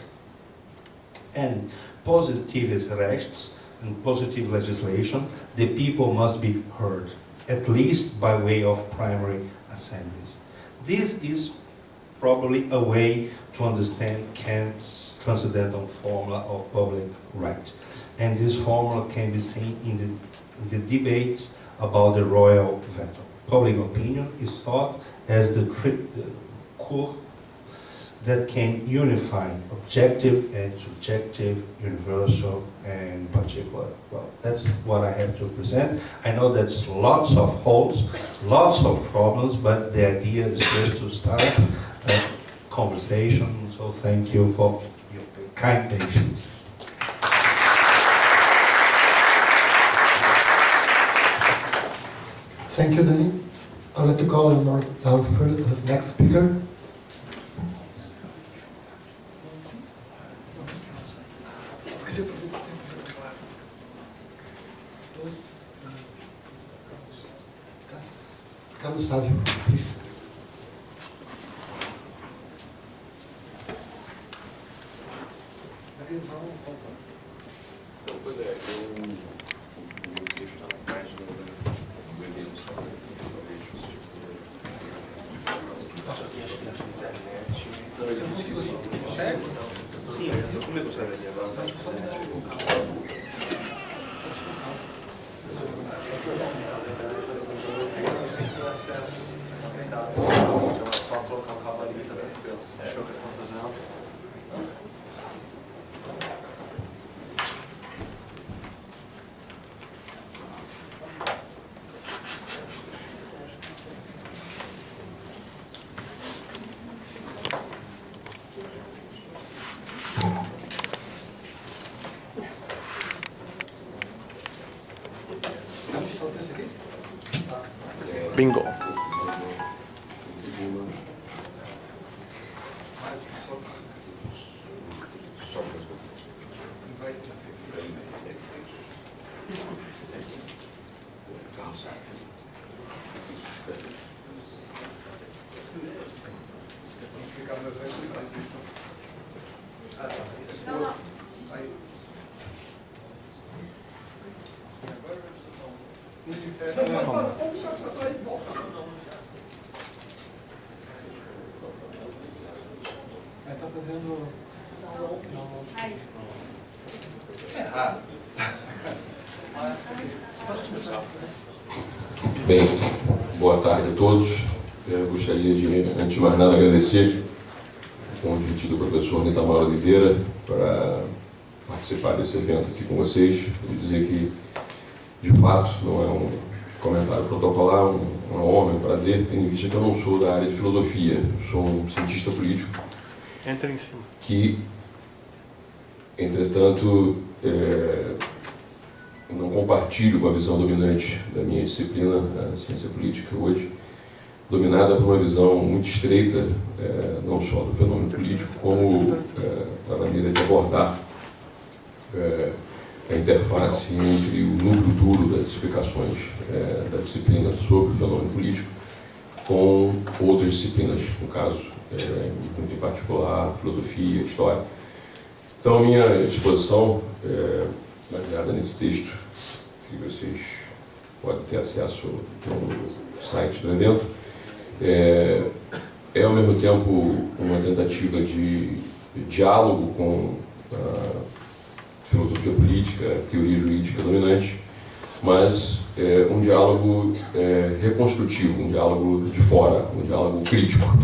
and positivist rechts and positive legislation, the people must be heard, at least by way of primary assemblies. This is probably a way to understand Kant's transcendental formula of public right. And this formula can be seen in the debates about the royal veto. Public opinion is thought as the core that can unify objective and subjective, universal and particular. Well, that's what I have to present. I know that's lots of holes, lots of problems, but the idea is just to start a conversation. So thank you for your kind patience. Thank you, Danny. I'd like to call on our next speaker. Carlos Sávio, please. Pois é, o texto está na página do evento só para Sim, eu também gostaria de agora. Só colocar o cabo ali também, achou que eles estão fazendo. Bingo. Está fazendo... Bem, boa tarde a todos. Eu gostaria de, antes de mais nada, agradecer o convite do professor Nitamar Oliveira para participar desse evento aqui com vocês. Vou dizer que, de fato, não é um comentário protocolar, uma honra, um prazer, tendo em vista que eu não sou da área de filosofia, eu sou um cientista político. Entra em cima. Que, entretanto, não compartilho com a visão dominante da minha disciplina, a ciência política hoje, dominada por uma visão muito estreita, não só do fenômeno político, como da maneira de abordar a interface entre o núcleo duro das explicações da disciplina sobre o fenômeno político com outras disciplinas, no caso, muito em particular, filosofia, história. Então, a minha exposição, baseada nesse texto, que vocês podem ter acesso no site do evento, é ao mesmo tempo uma tentativa de diálogo com a filosofia política, a teoria jurídica dominante, mas um diálogo reconstrutivo, um diálogo de fora, um diálogo crítico.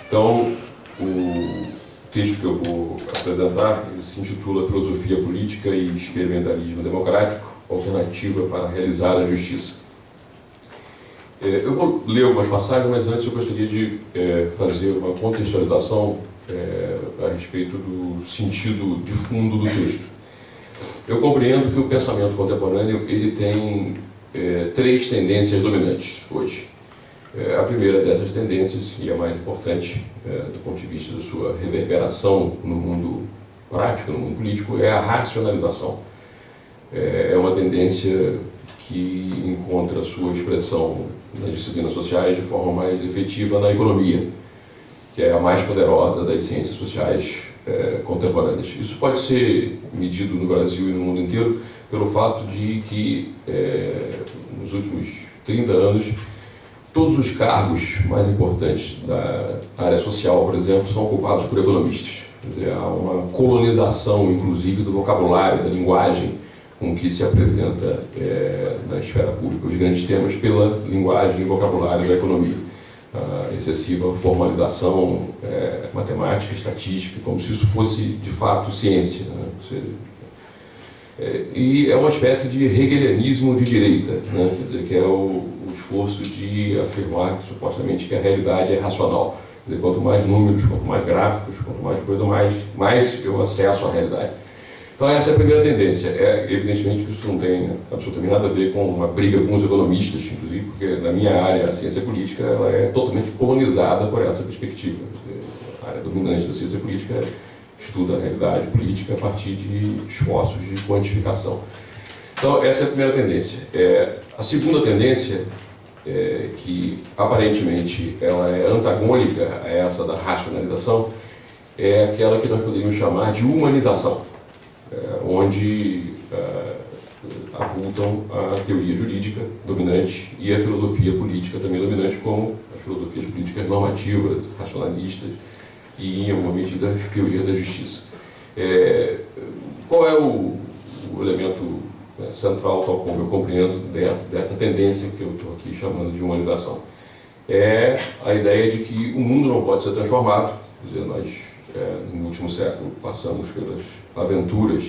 Então, o texto que eu vou apresentar ele se intitula Filosofia Política e Experimentalismo Democrático, Alternativa para Realizar a Justiça. Eu vou ler algumas passagens, mas antes eu gostaria de fazer uma contextualização a respeito do sentido de fundo do texto. Eu compreendo que o pensamento contemporâneo ele tem três tendências dominantes hoje. A primeira dessas tendências, e a mais importante do ponto de vista da sua reverberação no mundo prático, no mundo político, é a racionalização. É uma tendência que encontra sua expressão nas disciplinas sociais de forma mais efetiva na economia, que é a mais poderosa das ciências sociais contemporâneas. Isso pode ser medido no Brasil e no mundo inteiro pelo fato de que, nos últimos 30 anos, todos os cargos mais importantes da área social, por exemplo, são ocupados por economistas. Quer dizer, há uma colonização, inclusive, do vocabulário, da linguagem com que se apresenta na esfera pública os grandes temas pela linguagem e vocabulário da economia. A excessiva formalização matemática, estatística, como se isso fosse, de fato, ciência, né? E é uma espécie de hegelianismo de direita, né? Quer dizer, que é o esforço de afirmar que, supostamente, que a realidade é racional. Quer dizer, quanto mais números, quanto mais gráficos, quanto mais coisa, mais eu acesso à realidade. Então essa é a primeira tendência. Evidentemente que isso não tem absolutamente nada a ver com uma briga com os economistas, inclusive, porque na minha área, a ciência política, ela é totalmente colonizada por essa perspectiva. A área dominante da ciência política estuda a realidade política a partir de esforços de quantificação. Então essa é a primeira tendência. A segunda tendência, que aparentemente ela é antagônica a essa da racionalização, é aquela que nós poderíamos chamar de humanização, onde avultam a teoria jurídica dominante e a filosofia política também dominante, como as filosofias políticas normativas, racionalistas e, em alguma medida, a teoria da justiça. Qual é o elemento central, tal como eu compreendo, dessa tendência que eu estou aqui chamando de humanização? É a ideia de que o mundo não pode ser transformado. Quer dizer, nós, no último século, passamos pelas aventuras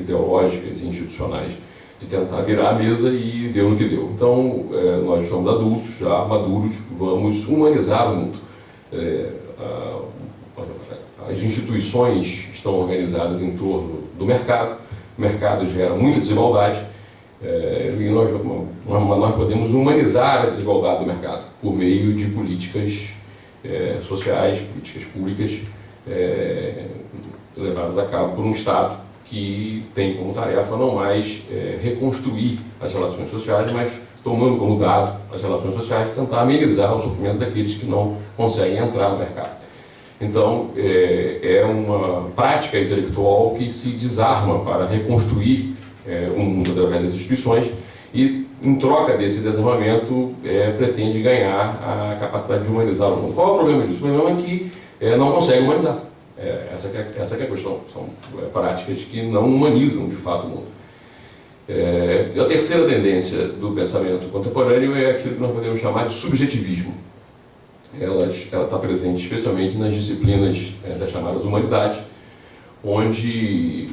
ideológicas e institucionais de tentar virar a mesa e deu no que deu. Então, nós somos adultos, já maduros, vamos humanizar o mundo. As instituições estão organizadas em torno do mercado, o mercado gera muita desigualdade, e nós podemos humanizar a desigualdade do mercado por meio de políticas sociais, políticas públicas, levadas a cabo por um Estado que tem como tarefa não mais reconstruir as relações sociais, mas tomando como dado as relações sociais, tentar amenizar o sofrimento daqueles que não conseguem entrar no mercado. Então, é uma prática intelectual que se desarma para reconstruir o mundo através das instituições e, em troca desse desarmamento, pretende ganhar a capacidade de humanizar o mundo. Qual é o problema disso? O problema é que não consegue humanizar. Essa que é a questão. São práticas que não humanizam, de fato, o mundo. A terceira tendência do pensamento contemporâneo é aquilo que nós podemos chamar de subjetivismo. Ela está presente especialmente nas disciplinas das chamadas humanidades, onde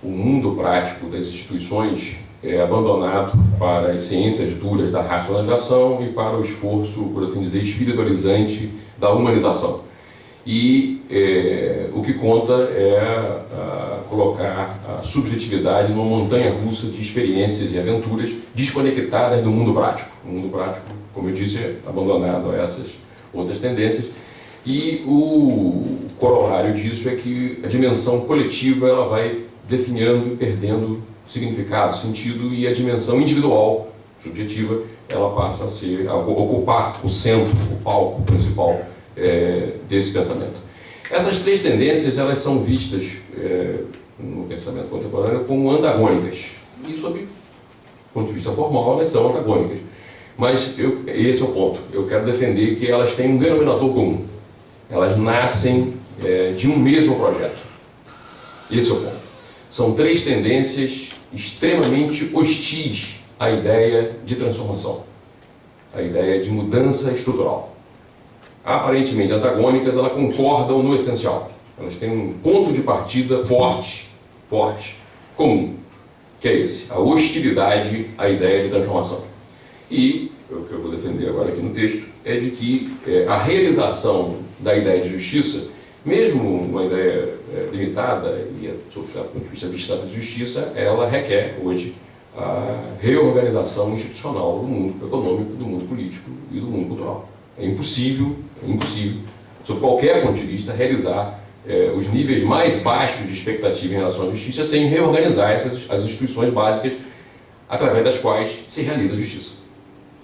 o mundo prático das instituições é abandonado para as ciências duras da racionalização e para o esforço, por assim dizer, espiritualizante da humanização. E o que conta é colocar a subjetividade numa montanha-russa de experiências e aventuras desconectadas do mundo prático. O mundo prático, como eu disse, é abandonado a essas outras tendências. E o corolário disso é que a dimensão coletiva ela vai definhando e perdendo significado, sentido, e a dimensão individual, subjetiva, ela passa a ocupar o centro, o palco principal desse pensamento. Essas três tendências, elas são vistas no pensamento contemporâneo como antagônicas. E, sob o ponto de vista formal, elas são antagônicas. Mas esse é o ponto. Eu quero defender que elas têm um denominador comum. Elas nascem de um mesmo projeto. Esse é o ponto. São três tendências extremamente hostis à ideia de transformação, à ideia de mudança estrutural. Aparentemente antagônicas, elas concordam no essencial. Elas têm um ponto de partida forte, comum, que é esse, a hostilidade à ideia de transformação. E o que eu vou defender agora aqui no texto é de que a realização da ideia de justiça, mesmo uma ideia limitada e, sob o ponto de vista abstrato de justiça, ela requer hoje a reorganização institucional do mundo econômico, do mundo político e do mundo cultural. É impossível, sob qualquer ponto de vista, realizar os níveis mais baixos de expectativa em relação à justiça sem reorganizar as instituições básicas através das quais se realiza a justiça.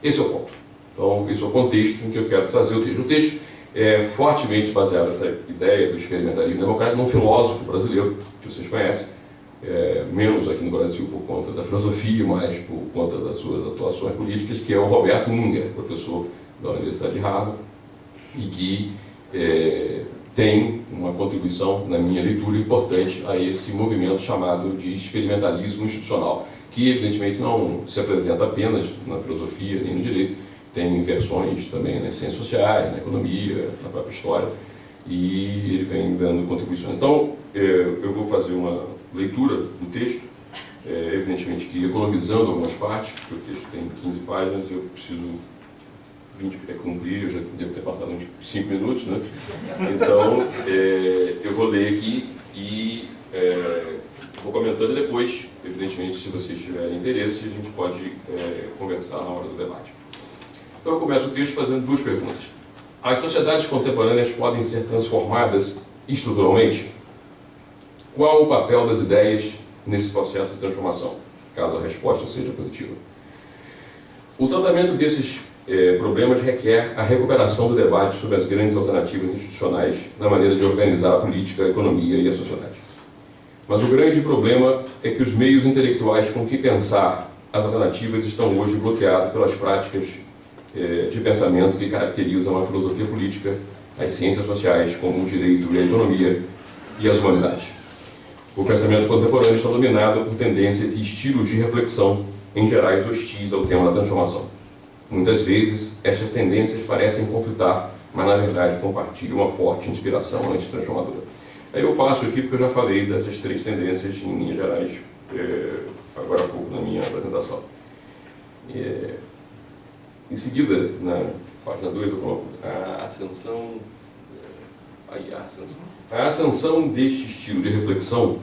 Esse é o ponto. Então, esse é o contexto em que eu quero trazer o texto. O texto é fortemente baseado nessa ideia do experimentalismo democrático num filósofo brasileiro, que vocês conhecem, menos aqui no Brasil por conta da filosofia, mais por conta das suas atuações políticas, que é o Roberto Unger, professor da Universidade de Harvard, e que tem uma contribuição, na minha leitura, importante a esse movimento chamado de experimentalismo institucional, que evidentemente não se apresenta apenas na filosofia nem no direito, tem versões também nas ciências sociais, na economia, na própria história, e ele vem dando contribuições. Então, eu vou fazer uma leitura do texto, evidentemente que economizando algumas partes, porque o texto tem 15 páginas, eu preciso cumprir, eu já devo ter passado uns 5 minutos, né? Então, eu vou ler aqui e vou comentando depois, evidentemente, se vocês tiverem interesse, a gente pode conversar na hora do debate. Então, eu começo o texto fazendo duas perguntas. As sociedades contemporâneas podem ser transformadas estruturalmente? Qual o papel das ideias nesse processo de transformação, caso a resposta seja positiva? O tratamento desses problemas requer a recuperação do debate sobre as grandes alternativas institucionais na maneira de organizar a política, a economia e a sociedade. Mas o grande problema é que os meios intelectuais com que pensar as alternativas estão hoje bloqueados pelas práticas de pensamento que caracterizam a filosofia política, as ciências sociais, como o direito e a economia e as humanidades. O pensamento contemporâneo está dominado por tendências e estilos de reflexão, em gerais hostis ao tema da transformação. Muitas vezes, estas tendências parecem conflitar, mas na verdade compartilham uma forte inspiração antitransformadora. Aí eu passo aqui porque eu já falei dessas três tendências em linhas gerais agora há pouco na minha apresentação. Em seguida, na página 2, eu coloco a ascensão deste estilo de reflexão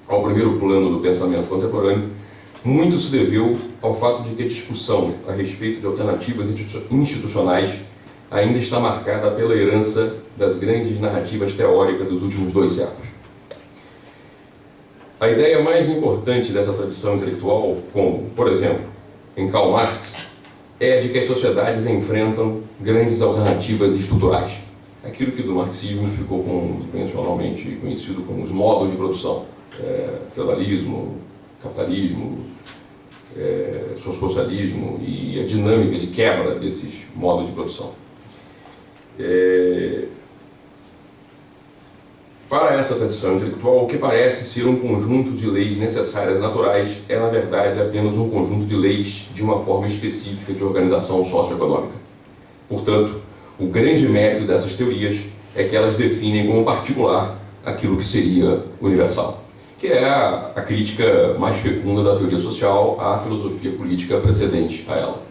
ao primeiro plano do pensamento contemporâneo muito se deveu ao fato de que a discussão a respeito de alternativas institucionais ainda está marcada pela herança das grandes narrativas teóricas dos últimos 2 séculos. A ideia mais importante dessa tradição intelectual, como, por exemplo, em Karl Marx, é a de que as sociedades enfrentam grandes alternativas estruturais. Aquilo que do marxismo ficou convencionalmente conhecido como os modos de produção, feudalismo, capitalismo, socialismo e a dinâmica de quebra desses modos de produção. Para essa tradição intelectual, o que parece ser um conjunto de leis necessárias e naturais é, na verdade, apenas um conjunto de leis de uma forma específica de organização socioeconômica. Portanto, o grande mérito dessas teorias é que elas definem como particular aquilo que seria universal, que é a crítica mais fecunda da teoria social à filosofia política precedente a ela.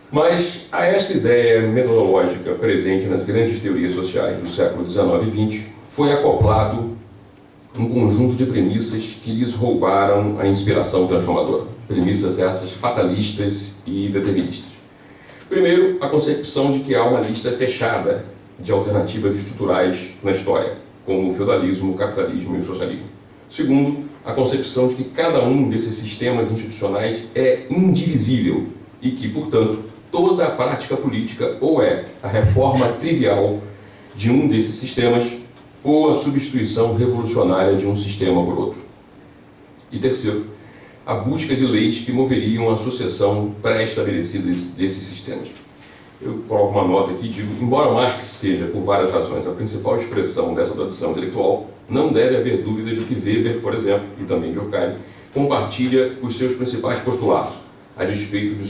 Mas a esta ideia metodológica presente nas grandes teorias sociais do século XIX e XX foi acoplado um conjunto de premissas que lhes roubaram a inspiração transformadora. Premissas essas fatalistas e deterministas. Primeiro, a concepção de que há uma lista fechada de alternativas estruturais na história, como o feudalismo, o capitalismo e o socialismo. Segundo, a concepção de que cada um desses sistemas institucionais é indivisível e que, portanto, toda a prática política ou é a reforma trivial de um desses sistemas ou a substituição revolucionária de um sistema por outro. E terceiro, a busca de leis que moveriam a sucessão pré-estabelecida desses sistemas. Eu coloco uma nota aqui e digo, embora Marx seja, por várias razões, a principal expressão dessa tradição intelectual, não deve haver dúvida de que Weber, por exemplo, e também Durkheim, compartilha os seus principais postulados, a despeito de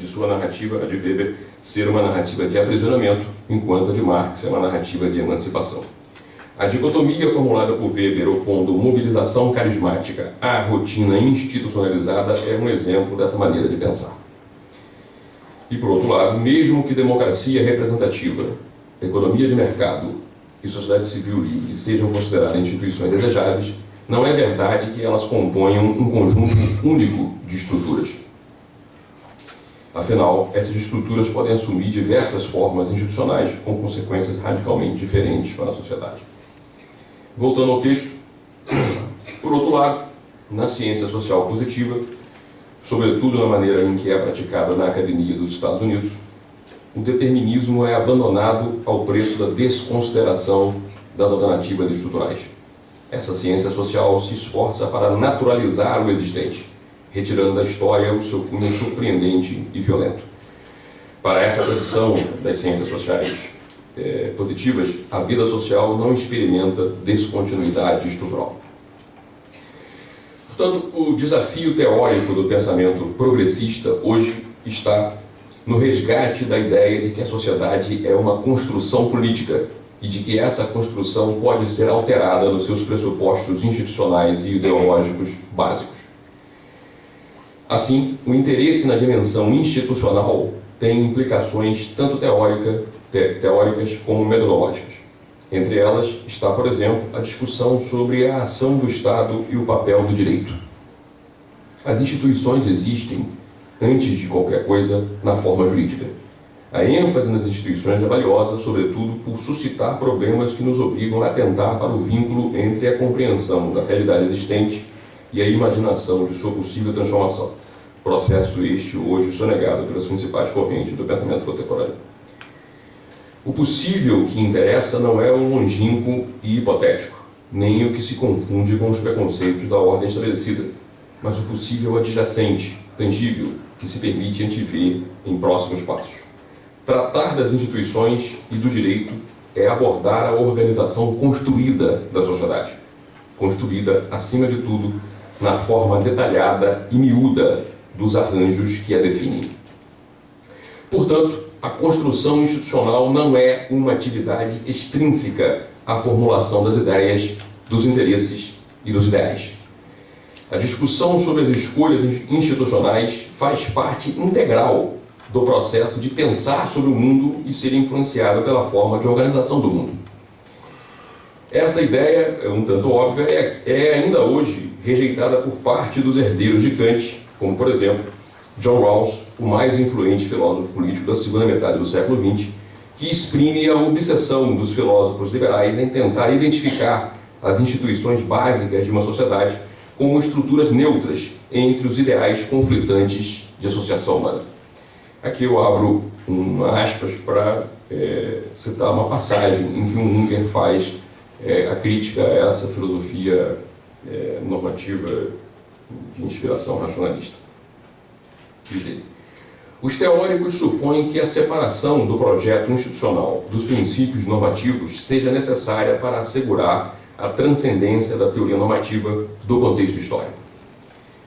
sua narrativa, a de Weber, ser uma narrativa de aprisionamento, enquanto a de Marx é uma narrativa de emancipação. A dicotomia formulada por Weber, opondo mobilização carismática à rotina institucionalizada, é um exemplo dessa maneira de pensar. E, por outro lado, mesmo que democracia representativa, economia de mercado e sociedade civil livre sejam consideradas instituições desejáveis, não é verdade que elas componham um conjunto único de estruturas. Afinal, essas estruturas podem assumir diversas formas institucionais com consequências radicalmente diferentes para a sociedade. Voltando ao texto, por outro lado, na ciência social positiva, sobretudo na maneira em que é praticada na Academia dos Estados Unidos, o determinismo é abandonado ao preço da desconsideração das alternativas estruturais. Essa ciência social se esforça para naturalizar o existente, retirando da história o seu cunho surpreendente e violento. Para essa tradição das ciências sociais positivas, a vida social não experimenta descontinuidade estrutural. Portanto, o desafio teórico do pensamento progressista hoje está no resgate da ideia de que a sociedade é uma construção política e de que essa construção pode ser alterada nos seus pressupostos institucionais e ideológicos básicos. Assim, o interesse na dimensão institucional tem implicações tanto teóricas como metodológicas. Entre elas está, por exemplo, a discussão sobre a ação do Estado e o papel do direito. As instituições existem, antes de qualquer coisa, na forma jurídica. A ênfase nas instituições é valiosa, sobretudo, por suscitar problemas que nos obrigam a atentar para o vínculo entre a compreensão da realidade existente e a imaginação de sua possível transformação. Processo este hoje sonegado pelas principais correntes do pensamento contemporâneo. O possível que interessa não é o longínquo e hipotético, nem o que se confunde com os preconceitos da ordem estabelecida, mas o possível adjacente, tangível, que se permite antever em próximos passos. Tratar das instituições e do direito é abordar a organização construída da sociedade, construída, acima de tudo, na forma detalhada e miúda dos arranjos que a definem. Portanto, a construção institucional não é uma atividade extrínseca à formulação das ideias, dos interesses e dos ideais. A discussão sobre as escolhas institucionais faz parte integral do processo de pensar sobre o mundo e ser influenciado pela forma de organização do mundo. Essa ideia, um tanto óbvia, é ainda hoje rejeitada por parte dos herdeiros de Kant, como, por exemplo, John Rawls, o mais influente filósofo político da segunda metade do século XX, que exprime a obsessão dos filósofos liberais em tentar identificar as instituições básicas de uma sociedade como estruturas neutras entre os ideais conflitantes de associação humana. Aqui eu abro aspas para citar uma passagem em que um Unger faz a crítica a essa filosofia normativa de inspiração racionalista. Diz ele: os teóricos supõem que a separação do projeto institucional dos princípios normativos seja necessária para assegurar a transcendência da teoria normativa do contexto histórico.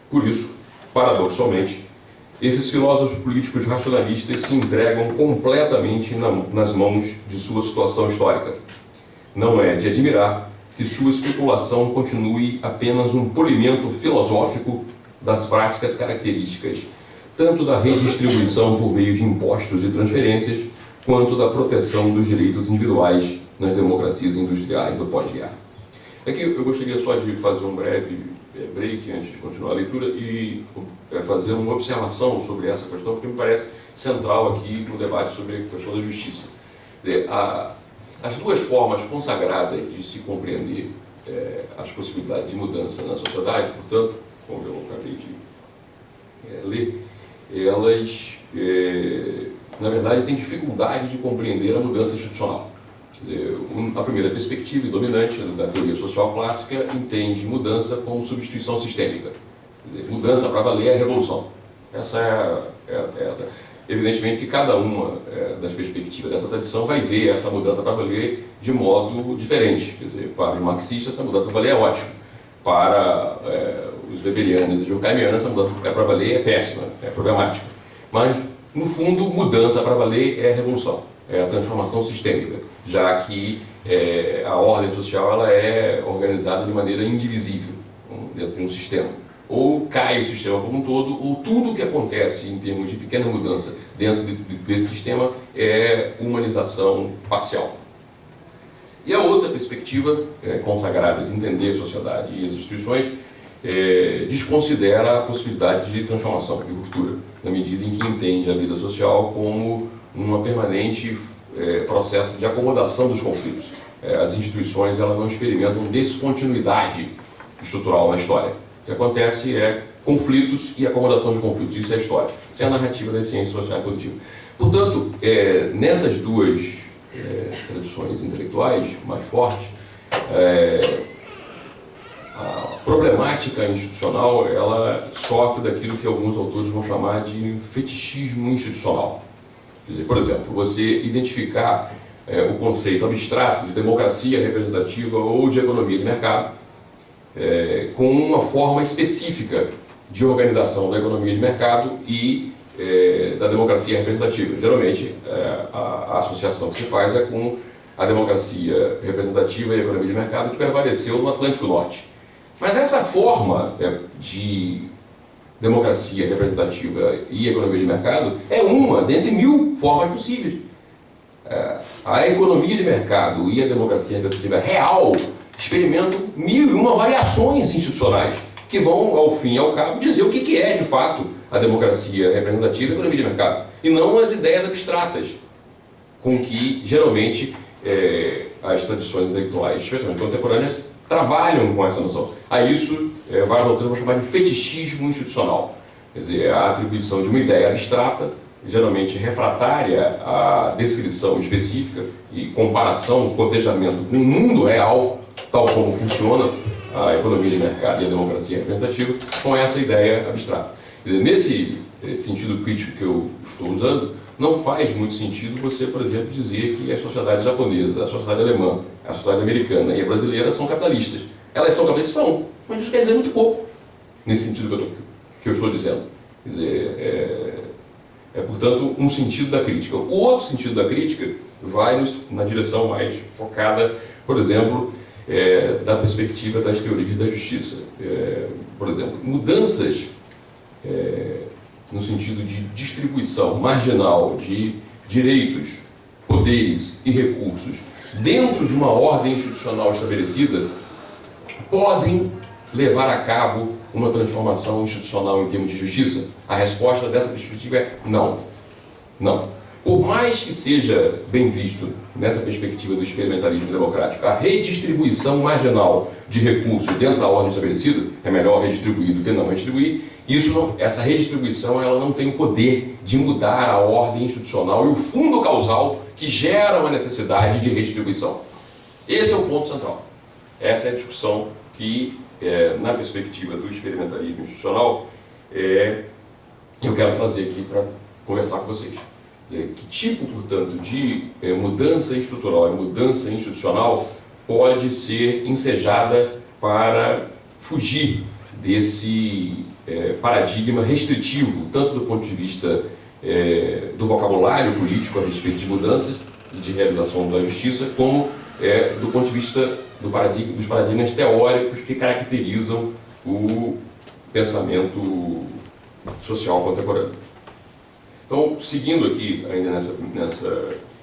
Por isso, paradoxalmente, esses filósofos políticos racionalistas se entregam completamente nas mãos de sua situação histórica. Não é de admirar que sua especulação continue apenas um polimento filosófico das práticas características tanto da redistribuição por meio de impostos e transferências, quanto da proteção dos direitos individuais nas democracias industriais do pós-guerra. Aqui eu gostaria só de fazer um breve break antes de continuar a leitura e fazer uma observação sobre essa questão, porque me parece central aqui no debate sobre a questão da justiça. As duas formas consagradas de se compreender as possibilidades de mudança na sociedade, portanto, como eu acabei de ler, elas, na verdade, têm dificuldade de compreender a mudança institucional. Quer dizer, a primeira perspectiva dominante da teoria social clássica entende mudança como substituição sistêmica. Quer dizer, mudança para valer é a revolução. Essa evidentemente que cada uma das perspectivas dessa tradição vai ver essa mudança para valer de modo diferente. Quer dizer, para os marxistas, essa mudança para valer é ótima. Para os weberianos e durkheimianos, essa mudança para valer é péssima, é problemática. Mas, no fundo, mudança para valer é a revolução, é a transformação sistêmica, já que a ordem social ela é organizada de maneira indivisível dentro de um sistema. Ou cai o sistema como um todo, ou tudo o que acontece em termos de pequena mudança dentro desse sistema é humanização parcial. E a outra perspectiva consagrada de entender a sociedade e as instituições desconsidera a possibilidade de transformação, de ruptura, na medida em que entende a vida social como uma permanente processo de acomodação dos conflitos. As instituições elas não experimentam descontinuidade estrutural na história. O que acontece é conflitos e acomodação de conflitos. Isso é a história. Isso é a narrativa das ciências sociais positivas. Portanto, nessas duas tradições intelectuais mais fortes, a problemática institucional ela sofre daquilo que alguns autores vão chamar de fetichismo institucional. Quer dizer, por exemplo, você identificar o conceito abstrato de democracia representativa ou de economia de mercado com uma forma específica de organização da economia de mercado e da democracia representativa. Geralmente, a associação que se faz é com a democracia representativa e a economia de mercado que prevaleceu no Atlântico Norte. Mas essa forma de democracia representativa e economia de mercado é uma dentre 1000 formas possíveis. A economia de mercado e a democracia representativa real experimentam 1001 variações institucionais que vão, ao fim e ao cabo, dizer o que é, de fato, a democracia representativa e a economia de mercado, e não as ideias abstratas com que, geralmente, as tradições intelectuais, especialmente contemporâneas, trabalham com essa noção. A isso, vários autores vão chamar de fetichismo institucional. Quer dizer, a atribuição de uma ideia abstrata, geralmente refratária à descrição específica e comparação, cotejamento com o mundo real, tal como funciona a economia de mercado e a democracia representativa, com essa ideia abstrata. Quer dizer, nesse sentido crítico que eu estou usando, não faz muito sentido você, por exemplo, dizer que a sociedade japonesa, a sociedade alemã, a sociedade americana e a brasileira são capitalistas. Elas são capitalistas? São, mas isso quer dizer muito pouco, nesse sentido que eu estou dizendo. Quer dizer, portanto, um sentido da crítica. O outro sentido da crítica vai na direção mais focada, por exemplo, da perspectiva das teorias da justiça. Por exemplo, mudanças no sentido de distribuição marginal de direitos, poderes e recursos dentro de uma ordem institucional estabelecida podem levar a cabo uma transformação institucional em termos de justiça? A resposta dessa perspectiva é não. Não. Por mais que seja bem visto, nessa perspectiva do experimentalismo democrático, a redistribuição marginal de recursos dentro da ordem estabelecida, é melhor redistribuir do que não redistribuir, essa redistribuição ela não tem o poder de mudar a ordem institucional e o fundo causal que gera uma necessidade de redistribuição. Esse é o ponto central. Essa é a discussão que, na perspectiva do experimentalismo institucional, eu quero trazer aqui para conversar com vocês. Quer dizer, que tipo, portanto, de mudança estrutural e mudança institucional pode ser ensejada para fugir desse paradigma restritivo, tanto do ponto de vista do vocabulário político a respeito de mudanças e de realização da justiça, como do ponto de vista dos paradigmas teóricos que caracterizam o pensamento social contemporâneo. Então, seguindo aqui, ainda nessa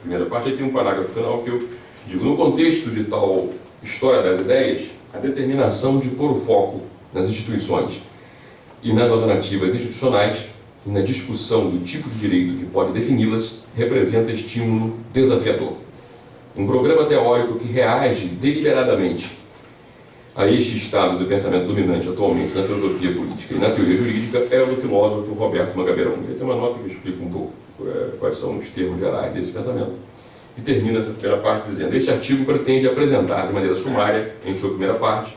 primeira parte, aí tem um parágrafo final que eu digo: no contexto de tal história das ideias, a determinação de pôr o foco nas instituições e nas alternativas institucionais e na discussão do tipo de direito que pode defini-las representa estímulo desafiador. Um programa teórico que reage deliberadamente a este estado de pensamento dominante atualmente na filosofia política e na teoria jurídica é o do filósofo Roberto Mangabeira. Ele tem uma nota que explica um pouco quais são os termos gerais desse pensamento. e termina essa primeira parte dizendo: este artigo pretende apresentar de maneira sumária, em sua primeira parte,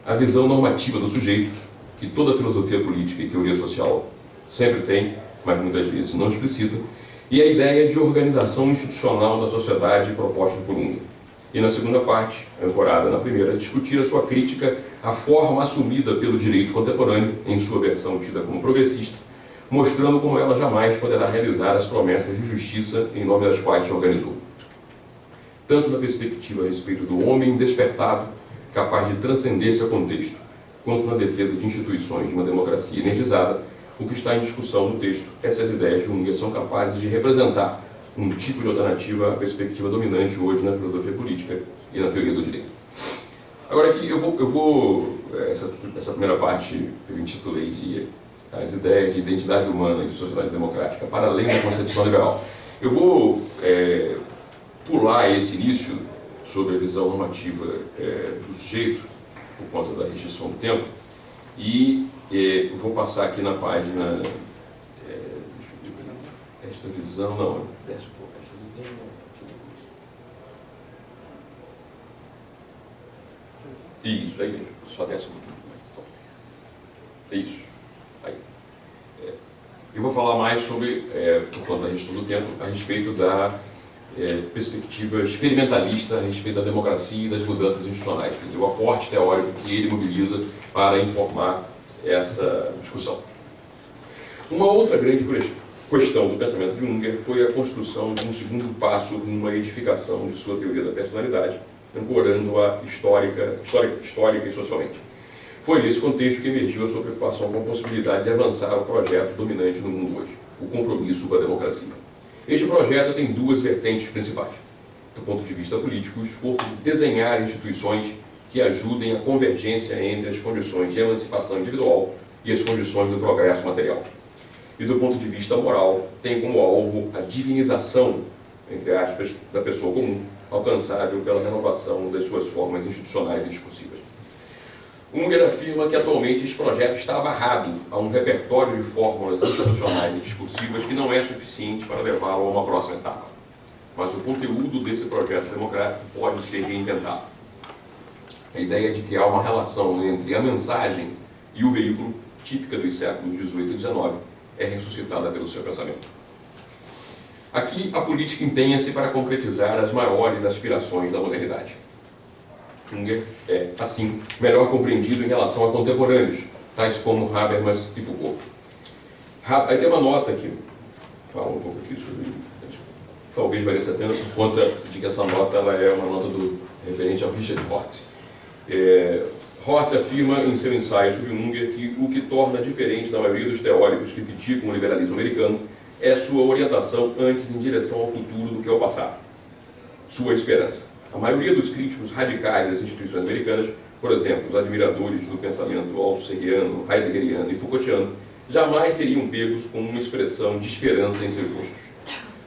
a visão normativa do sujeito, que toda filosofia política e teoria social sempre tem, mas muitas vezes não explicita, e a ideia de organização institucional da sociedade proposta por Unger. E na segunda parte, ancorada na primeira, discutir a sua crítica à forma assumida pelo direito contemporâneo, em sua versão tida como progressista, mostrando como ela jamais poderá realizar as promessas de justiça em nome das quais se organizou. Tanto na perspectiva a respeito do homem despertado, capaz de transcender seu contexto, quanto na defesa de instituições de uma democracia energizada, o que está em discussão no texto, essas ideias de Unger são capazes de representar um tipo de alternativa à perspectiva dominante hoje na filosofia política e na teoria do direito. Agora aqui essa primeira parte eu intitulei de as ideias de identidade humana e de sociedade democrática, para além da concepção liberal. Eu vou pular esse início sobre a visão normativa do sujeito, por conta da restrição do tempo, e vou passar aqui na página, esta visão, não, desce um pouco, esta visão, isso, aí mesmo, só desce um pouquinho, isso, aí. Eu vou falar mais sobre, por conta da restrição do tempo, a respeito da perspectiva experimentalista a respeito da democracia e das mudanças institucionais, quer dizer, o aporte teórico que ele mobiliza para informar essa discussão. Uma outra grande questão do pensamento de Unger foi a construção de um segundo passo numa edificação de sua teoria da personalidade, ancorando-a histórica e socialmente. Foi nesse contexto que emergiu a sua preocupação com a possibilidade de avançar o projeto dominante no mundo hoje, o compromisso com a democracia. Este projeto tem duas vertentes principais. Do ponto de vista político, o esforço de desenhar instituições que ajudem a convergência entre as condições de emancipação individual e as condições do progresso material. E do ponto de vista moral, tem como alvo a divinização, entre aspas, da pessoa comum, alcançável pela renovação das suas formas institucionais e discursivas. Unger afirma que atualmente esse projeto está amarrado a um repertório de fórmulas institucionais e discursivas que não é suficiente para levá-lo a uma próxima etapa. Mas o conteúdo desse projeto democrático pode ser reinventado. A ideia de que há uma relação entre a mensagem e o veículo, típica dos séculos XVIII e XIX, é ressuscitada pelo seu pensamento. Aqui, a política empenha-se para concretizar as maiores aspirações da modernidade. Unger é, assim, melhor compreendido em relação a contemporâneos, tais como Habermas e Foucault. Aí tem uma nota que fala um pouco aqui sobre isso. Talvez valesse a pena por conta de que essa nota ela é uma nota referente ao Richard Hort. Hort afirma em seu ensaio sobre Unger que o que torna diferente da maioria dos teóricos que criticam o liberalismo americano é sua orientação antes em direção ao futuro do que ao passado, sua esperança. A maioria dos críticos radicais das instituições americanas, por exemplo, os admiradores do pensamento althusserriano, heideggeriano e Foucaultiano, jamais seriam pegos com uma expressão de esperança em seus rostos.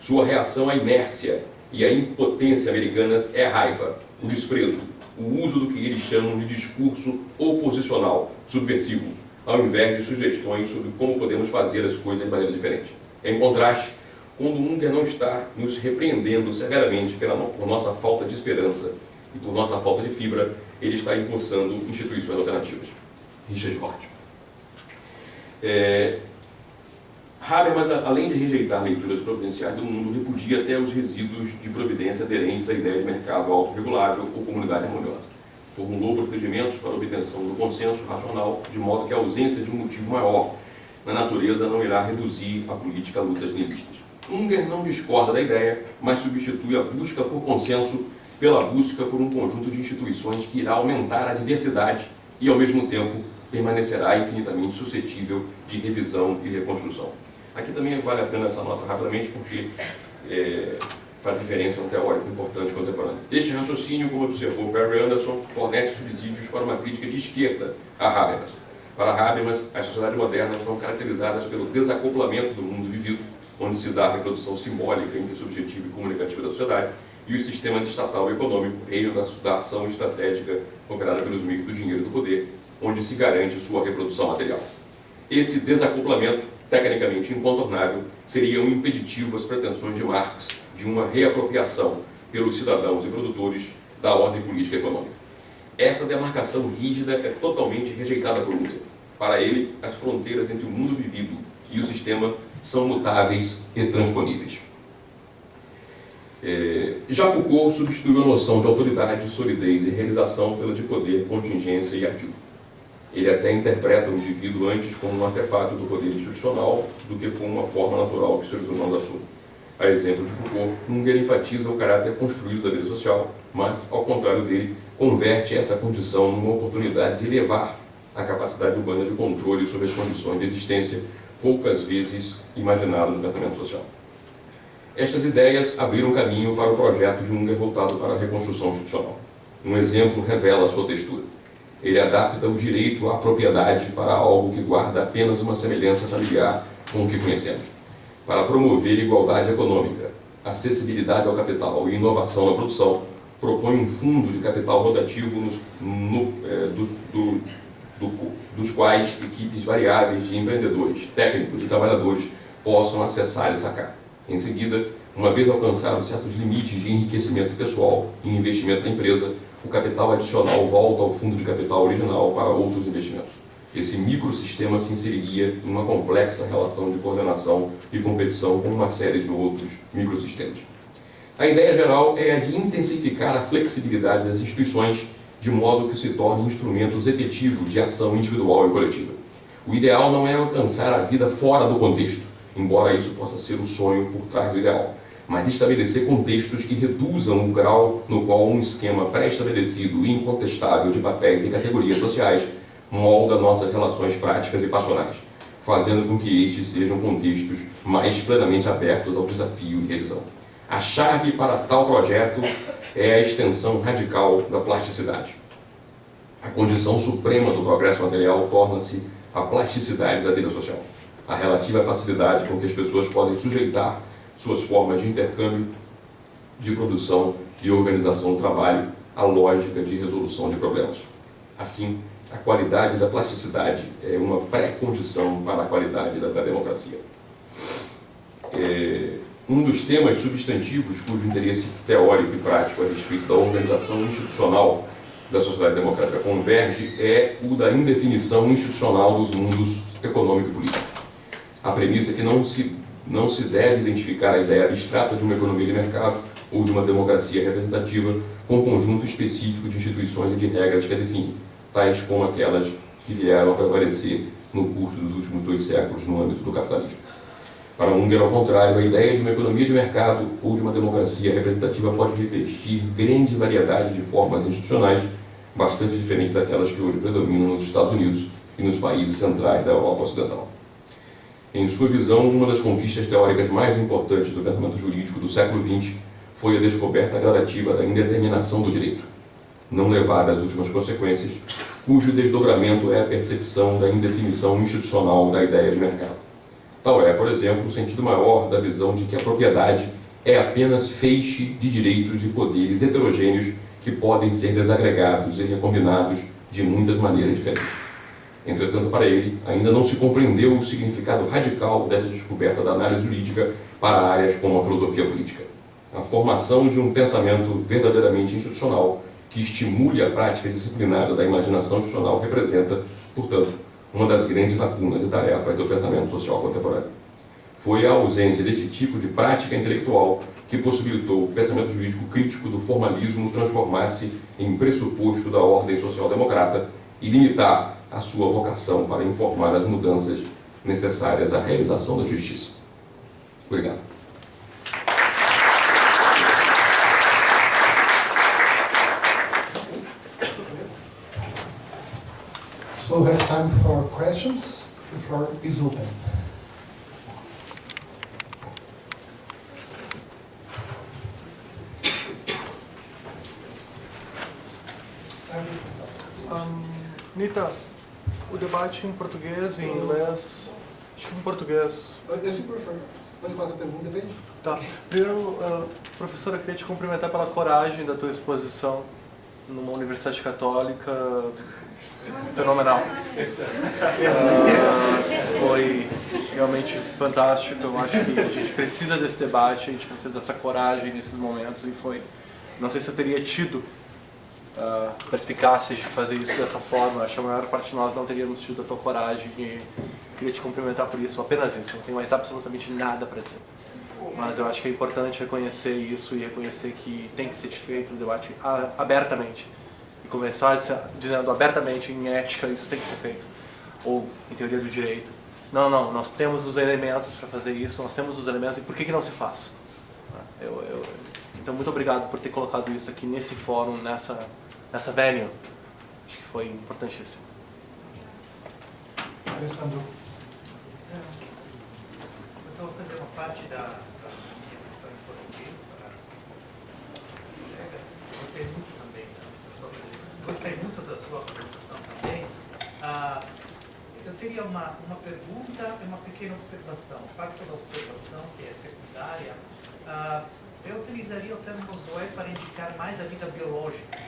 Sua reação à inércia e à impotência americanas é a raiva, o desprezo, o uso do que eles chamam de discurso oposicional, subversivo, ao invés de sugestões sobre como podemos fazer as coisas de maneira diferente. Em contraste, quando Unger não está nos repreendendo severamente por nossa falta de esperança e por nossa falta de fibra, ele está impulsando instituições alternativas. Richard Hort. Habermas, além de rejeitar leituras providenciais do mundo, repudia até os resíduos de providência aderentes à ideia de mercado autorregulável ou comunidade harmoniosa. Formulou procedimentos para a obtenção do consenso racional, de modo que a ausência de um motivo maior na natureza não irá reduzir a política a lutas nihilistas. Unger não discorda da ideia, mas substitui a busca por consenso pela busca por um conjunto de instituições que irá aumentar a diversidade e, ao mesmo tempo, permanecerá infinitamente suscetível de revisão e reconstrução. Aqui também vale a pena essa nota rapidamente, porque faz referência a um teórico importante contemporâneo. Este raciocínio, como observou Perry Anderson, fornece subsídios para uma crítica de esquerda a Habermas. Para Habermas, as sociedades modernas são caracterizadas pelo desacoplamento do mundo vivido, onde se dá a reprodução simbólica intersubjetiva e comunicativa da sociedade, e o sistema estatal e econômico, reino da ação estratégica operada pelos meios do dinheiro e do poder, onde se garante sua reprodução material. Esse desacoplamento tecnicamente incontornável, seria um impeditivo às pretensões de Marx de uma reapropriação pelos cidadãos e produtores da ordem política e econômica. Essa demarcação rígida é totalmente rejeitada por Unger. Para ele, as fronteiras entre o mundo vivido e o sistema são mutáveis e transponíveis. Já Foucault substituiu a noção de autoridade, solidez e realização pela de poder, contingência e artigo. Ele até interpreta o indivíduo antes como um artefato do poder institucional do que como uma forma natural que os seres humanos assumem. A exemplo de Foucault, Unger enfatiza o caráter construído da vida social, mas, ao contrário dele, converte essa condição numa oportunidade de elevar a capacidade humana de controle sobre as condições de existência, poucas vezes imaginado no pensamento social. Estas ideias abriram caminho para o projeto de Unger voltado para a reconstrução institucional. Um exemplo revela a sua textura. Ele adapta o direito à propriedade para algo que guarda apenas uma semelhança familiar com o que conhecemos. Para promover igualdade econômica, acessibilidade ao capital e inovação na produção, propõe um fundo de capital rotativo dos quais equipes variáveis de empreendedores, técnicos e trabalhadores possam acessar e sacar. Em seguida, uma vez alcançados certos limites de enriquecimento pessoal e investimento da empresa, o capital adicional volta ao fundo de capital original para outros investimentos. Esse microsistema se inseriria em uma complexa relação de coordenação e competição com uma série de outros microsistemas. A ideia geral é a de intensificar a flexibilidade das instituições de modo que se tornem instrumentos efetivos de ação individual e coletiva. O ideal não é alcançar a vida fora do contexto, embora isso possa ser o sonho por trás do ideal, mas estabelecer contextos que reduzam o grau no qual um esquema pré-estabelecido e incontestável de papéis e categorias sociais molda nossas relações práticas e passionais, fazendo com que estes sejam contextos mais plenamente abertos ao desafio e revisão. A chave para tal projeto é a extensão radical da plasticidade. A condição suprema do progresso material torna-se a plasticidade da vida social, a relativa facilidade com que as pessoas podem sujeitar suas formas de intercâmbio, de produção e organização do trabalho à lógica de resolução de problemas. Assim, a qualidade da plasticidade é uma pré-condição para a qualidade da democracia. Um dos temas substantivos cujo interesse teórico e prático a respeito da organização institucional da sociedade democrática converge é o da indefinição institucional dos mundos econômico e político. A premissa é que não se deve identificar a ideia abstrata de uma economia de mercado ou de uma democracia representativa com um conjunto específico de instituições e de regras que a definem, tais como aquelas que vieram a prevalecer no curso dos últimos 2 séculos no âmbito do capitalismo. Para Unger, ao contrário, a ideia de uma economia de mercado ou de uma democracia representativa pode revestir grande variedade de formas institucionais, bastante diferentes daquelas que hoje predominam nos Estados Unidos e nos países centrais da Europa Ocidental. Em sua visão, uma das conquistas teóricas mais importantes do pensamento jurídico do século XX foi a descoberta gradativa da indeterminação do direito, não levada às últimas consequências, cujo desdobramento é a percepção da indefinição institucional da ideia de mercado. Tal é, por exemplo, o sentido maior da visão de que a propriedade é apenas feixe de direitos e poderes heterogêneos que podem ser desagregados e recombinados de muitas maneiras diferentes. Entretanto, para ele, ainda não se compreendeu o significado radical dessa descoberta da análise jurídica para áreas como a filosofia política. A formação de um pensamento verdadeiramente institucional que estimule a prática disciplinada da imaginação institucional representa, portanto, uma das grandes lacunas e tarefas do pensamento social contemporâneo. Foi a ausência desse tipo de prática intelectual que possibilitou o pensamento jurídico crítico do formalismo transformar-se em pressuposto da ordem social-democrata e limitar a sua vocação para informar as mudanças necessárias à realização da justiça. Obrigado. So we have time for questions. The floor is open. Nita, o debate em português e em inglês, acho que em português. Se prefer. Pode fazer a pergunta, depende. Tá. Primeiro, professora, queria te cumprimentar pela coragem da tua exposição. numa universidade católica fenomenal. Foi realmente fantástico. Eu acho que a gente precisa desse debate, a gente precisa dessa coragem nesses momentos, e foi... Não sei se eu teria tido perspicácia de fazer isso dessa forma. Acho que a maior parte de nós não teríamos tido a tua coragem, e queria te cumprimentar por isso, apenas isso. Não tenho mais absolutamente nada para dizer. Mas eu acho que é importante reconhecer isso e reconhecer que tem que ser feito um debate abertamente. E começar dizendo abertamente, em ética, isso tem que ser feito. Ou em teoria do direito. Não, não, nós temos os elementos para fazer isso, nós temos os elementos, e por que não se faz? Então, muito obrigado por ter colocado isso aqui nesse fórum, nessa venue. Acho que foi importantíssimo. Alessandro. Eu vou fazer uma parte da minha questão em português para o colega. Gostei muito também da sua apresentação. Gostei muito da sua apresentação também. Eu teria uma pergunta e uma pequena observação. Parte da observação, que é secundária, eu utilizaria o termo zoé para indicar mais a vida biológica.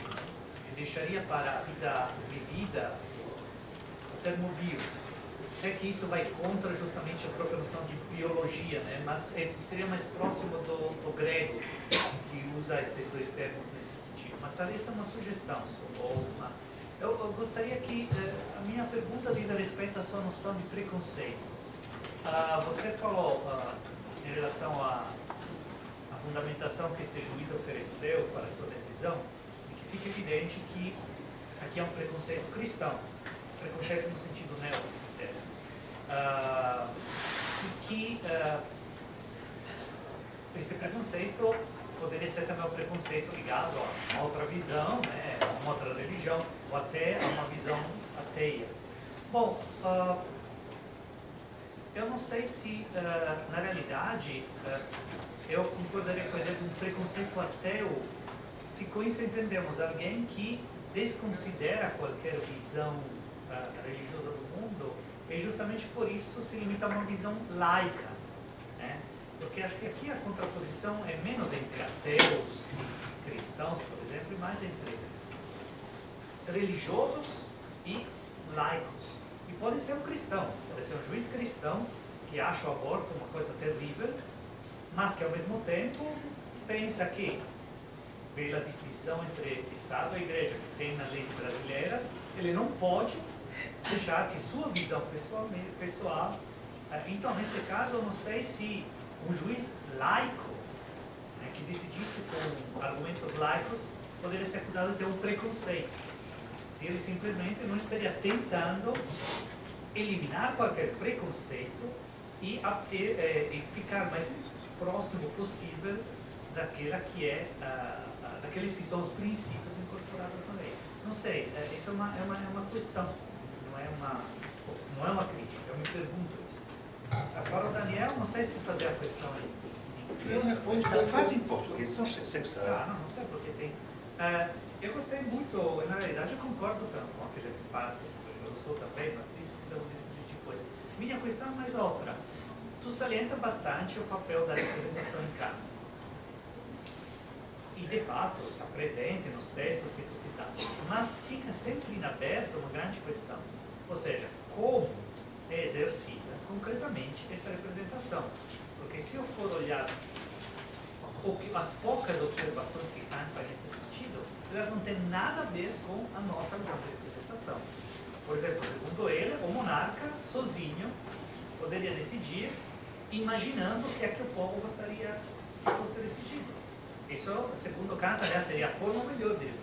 Eu deixaria para a vida vivida o termo bios. Sei que isso vai contra justamente a própria noção de biologia, né? Mas seria mais próximo do grego, que usa esses dois termos nesse sentido. Mas talvez seja uma sugestão. Eu gostaria que... a minha pergunta diz a respeito da sua noção de preconceito. Você falou em relação à fundamentação que este juiz ofereceu para a sua decisão, e que fica evidente que aqui é um preconceito cristão, preconceito no sentido neutro. E que esse preconceito poderia ser também um preconceito ligado a uma outra visão, né, a uma outra religião, ou até a uma visão ateia. Bom, eu não sei se, na realidade, eu concordaria com a ideia de um preconceito ateu, se com isso entendemos alguém que desconsidera qualquer visão religiosa do mundo, e justamente por isso se limita a uma visão laica, né? Porque acho que aqui a contraposição é menos entre ateus e cristãos, por exemplo, e mais entre religiosos e laicos. E pode ser um cristão, pode ser um juiz cristão que acha o aborto uma coisa terrível, mas que ao mesmo tempo pensa que, pela distinção entre Estado e Igreja que tem nas leis brasileiras, ele não pode deixar que sua visão pessoal... Então, nesse caso, eu não sei se um juiz laico, né, que decidisse com argumentos laicos, poderia ser acusado de ter um preconceito. Se ele simplesmente não estaria tentando eliminar qualquer preconceito e ficar mais próximo possível daqueles que são os princípios incorporados na lei. Não sei, isso é uma questão. Não é uma crítica, eu me pergunto isso. Agora o Daniel, não sei se fazer a questão em inglês. Eu respondo, faz em português, não sei se você sabe. Não sei porque tem. Eu gostei muito, na realidade eu concordo tanto com aquele parte, eu sou também, mas desse tipo de coisa. Minha questão é mais outra. Tu salienta bastante o papel da representação em campo. E de fato está presente nos textos que tu citaste, mas fica sempre em aberto uma grande questão. Ou seja, como é exercida concretamente esta representação? Porque se eu for olhar as poucas observações que Kant faz nesse sentido, elas não têm nada a ver com a nossa visão de representação. Por exemplo, segundo ele, o monarca sozinho poderia decidir imaginando o que é que o povo gostaria que fosse decidido. Isso, segundo Kant, aliás, seria a forma melhor dele.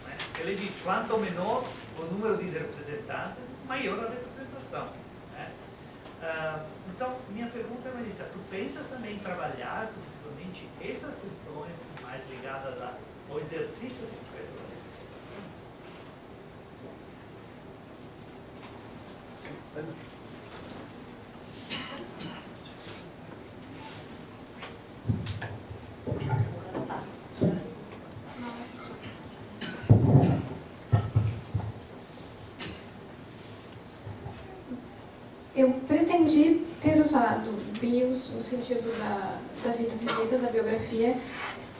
Né? Ele diz, quanto menor o número de representantes, maior a representação. Né? Então, minha pergunta é essa. Tu pensas também em trabalhar sucessivamente essas questões mais ligadas ao exercício concreto da representação? Eu pretendi ter usado bios no sentido da vida vivida, da biografia,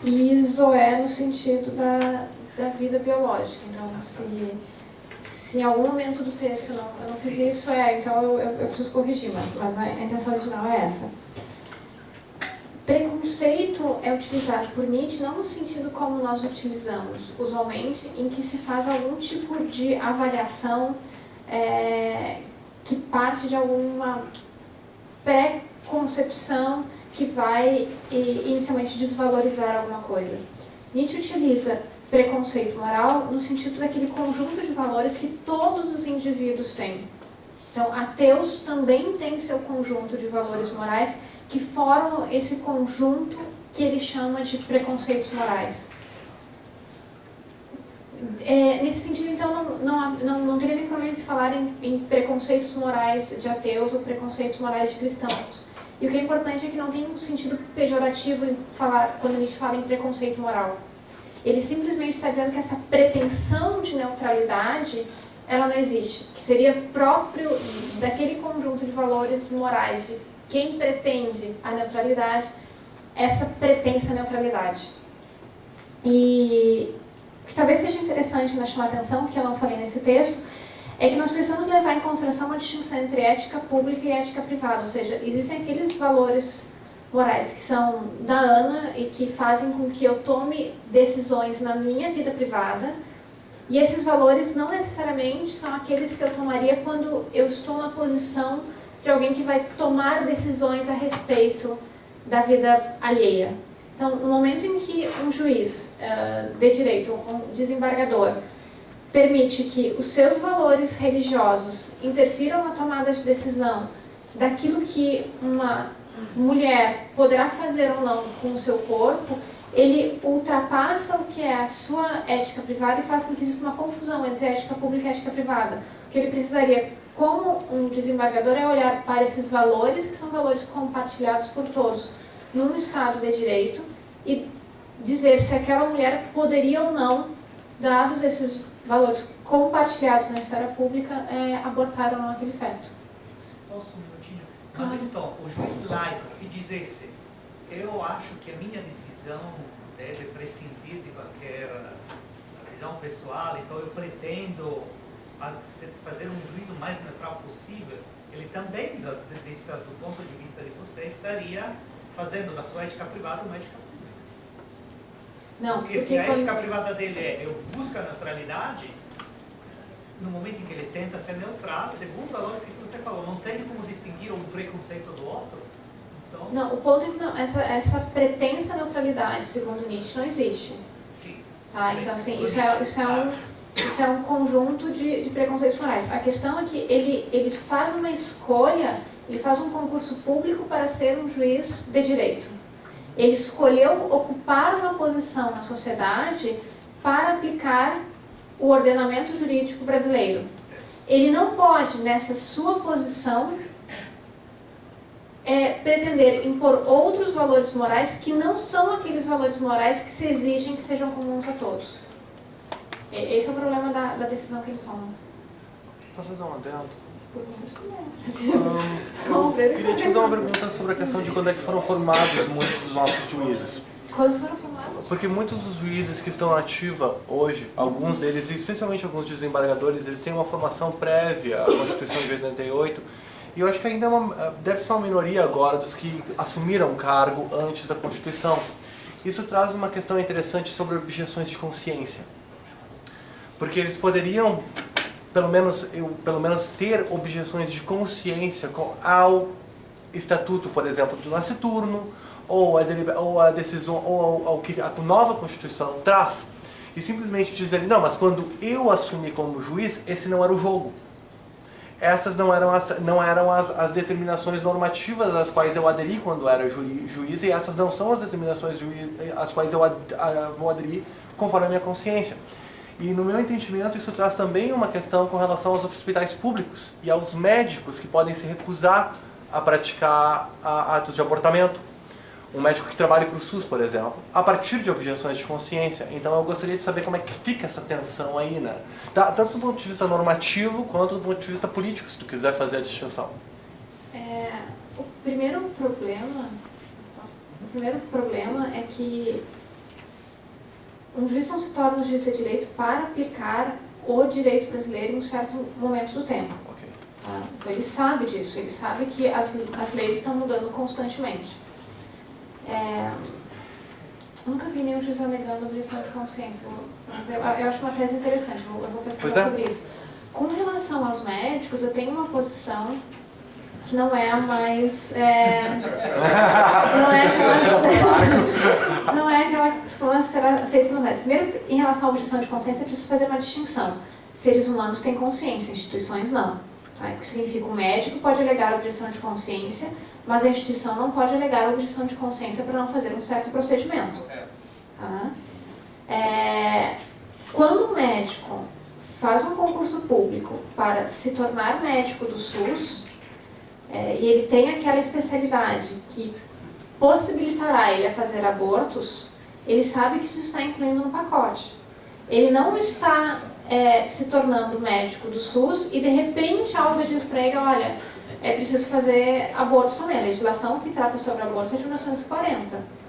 e zoé no sentido da da vida biológica. Então, se em algum momento do texto eu não fiz isso, então eu preciso corrigir, mas a intenção original é essa. Preconceito é utilizado por Nietzsche não no sentido como nós utilizamos usualmente, em que se faz algum tipo de avaliação que parte de alguma pré-concepção que vai inicialmente desvalorizar alguma coisa. Nietzsche utiliza preconceito moral no sentido daquele conjunto de valores que todos os indivíduos têm. Então, ateus também têm seu conjunto de valores morais que formam esse conjunto que ele chama de preconceitos morais. Nesse sentido, então, não teria nem problema se falar em preconceitos morais de ateus ou preconceitos morais de cristãos. E o que é importante é que não tem um sentido pejorativo em falar, quando a gente fala em preconceito moral. Ele simplesmente está dizendo que essa pretensão de neutralidade, ela não existe, que seria próprio daquele conjunto de valores morais, de quem pretende a neutralidade, essa pretensa neutralidade. E o que talvez seja interessante me chamar a atenção, que eu não falei nesse texto, é que nós precisamos levar em consideração uma distinção entre ética pública e ética privada, ou seja, existem aqueles valores morais que são da Ana e que fazem com que eu tome decisões na minha vida privada, e esses valores não necessariamente são aqueles que eu tomaria quando eu estou na posição de alguém que vai tomar decisões a respeito da vida alheia. Então, no momento em que um juiz de direito, um desembargador, permite que os seus valores religiosos interfiram na tomada de decisão daquilo que uma mulher poderá fazer ou não com o seu corpo, ele ultrapassa o que é a sua ética privada e faz com que exista uma confusão entre ética pública e ética privada. O que ele precisaria, como um desembargador, é olhar para esses valores, que são valores compartilhados por todos, num Estado de direito, e dizer se aquela mulher poderia ou não, dados esses valores compartilhados na esfera pública, abortar ou não aquele feto. Posso um minutinho? Mas então, o juiz laico que dissesse, eu acho que a minha decisão deve prescindir de qualquer visão pessoal, então eu pretendo fazer um juízo mais neutral possível, ele também, do ponto de vista de você, estaria fazendo da sua ética privada uma ética pública. Não, porque se a ética privada dele eu busco a neutralidade, no momento em que ele tenta ser neutral, segundo a lógica que você falou, não tem como distinguir um preconceito do outro. Então... Não, o ponto é que não, essa pretensa neutralidade, segundo Nietzsche, não existe. Sim. Tá? Então, assim, isso é um conjunto de preconceitos morais. A questão é que ele faz uma escolha, ele faz um concurso público para ser um juiz de direito. Ele escolheu ocupar uma posição na sociedade para aplicar o ordenamento jurídico brasileiro. Ele não pode, nessa sua posição, pretender impor outros valores morais que não são aqueles valores morais que se exigem que sejam comuns a todos. Esse é o problema da decisão que ele toma. Posso fazer um adendo? Por mim, Eu queria te fazer uma pergunta sobre a questão de quando é que foram formados muitos dos nossos juízes. Quando foram formados? Porque muitos dos juízes que estão na ativa hoje, alguns deles, e especialmente alguns desembargadores, eles têm uma formação prévia à Constituição de 88, e eu acho que ainda deve ser uma minoria agora dos que assumiram o cargo antes da Constituição. Isso traz uma questão interessante sobre objeções de consciência. Porque eles poderiam, pelo menos ter objeções de consciência ao estatuto, por exemplo, do nasciturno, ou a decisão, ou ao que a nova Constituição traz, e simplesmente dizer, não, mas quando eu assumi como juiz, esse não era o jogo. Essas não eram as determinações normativas às quais eu aderi quando era juiz, e essas não são as determinações às quais eu vou aderir conforme a minha consciência. E no meu entendimento isso traz também uma questão com relação aos hospitais públicos e aos médicos que podem se recusar a praticar atos de abortamento. Um médico que trabalha para o SUS, por exemplo, a partir de objeções de consciência. Então eu gostaria de saber como é que fica essa tensão aí, né? Tanto do ponto de vista normativo quanto do ponto de vista político, se tu quiser fazer a distinção. O primeiro problema é que um juiz não se torna um juiz de direito para aplicar o direito brasileiro em um certo momento do tempo. Ok. Tá? Então ele sabe disso, ele sabe que as leis estão mudando constantemente. Nunca vi nenhum juiz alegando objeção de consciência, mas eu acho uma tese interessante, eu vou pesquisar sobre isso. Com relação aos médicos, eu tenho uma posição que não é a mais... não é aquela que costuma ser aceita no resto. Primeiro, em relação à objeção de consciência, eu preciso fazer uma distinção. Seres humanos têm consciência, instituições não. Tá? Isso significa que o médico pode alegar objeção de consciência, mas a instituição não pode alegar objeção de consciência para não fazer um certo procedimento. Tá? Quando o médico faz um concurso público para se tornar médico do SUS, e ele tem aquela especialidade que possibilitará ele a fazer abortos, ele sabe que isso está incluindo no pacote. Ele não está se tornando médico do SUS e de repente algo diz para ele, olha, é preciso fazer abortos também. A legislação que trata sobre aborto é de 1940.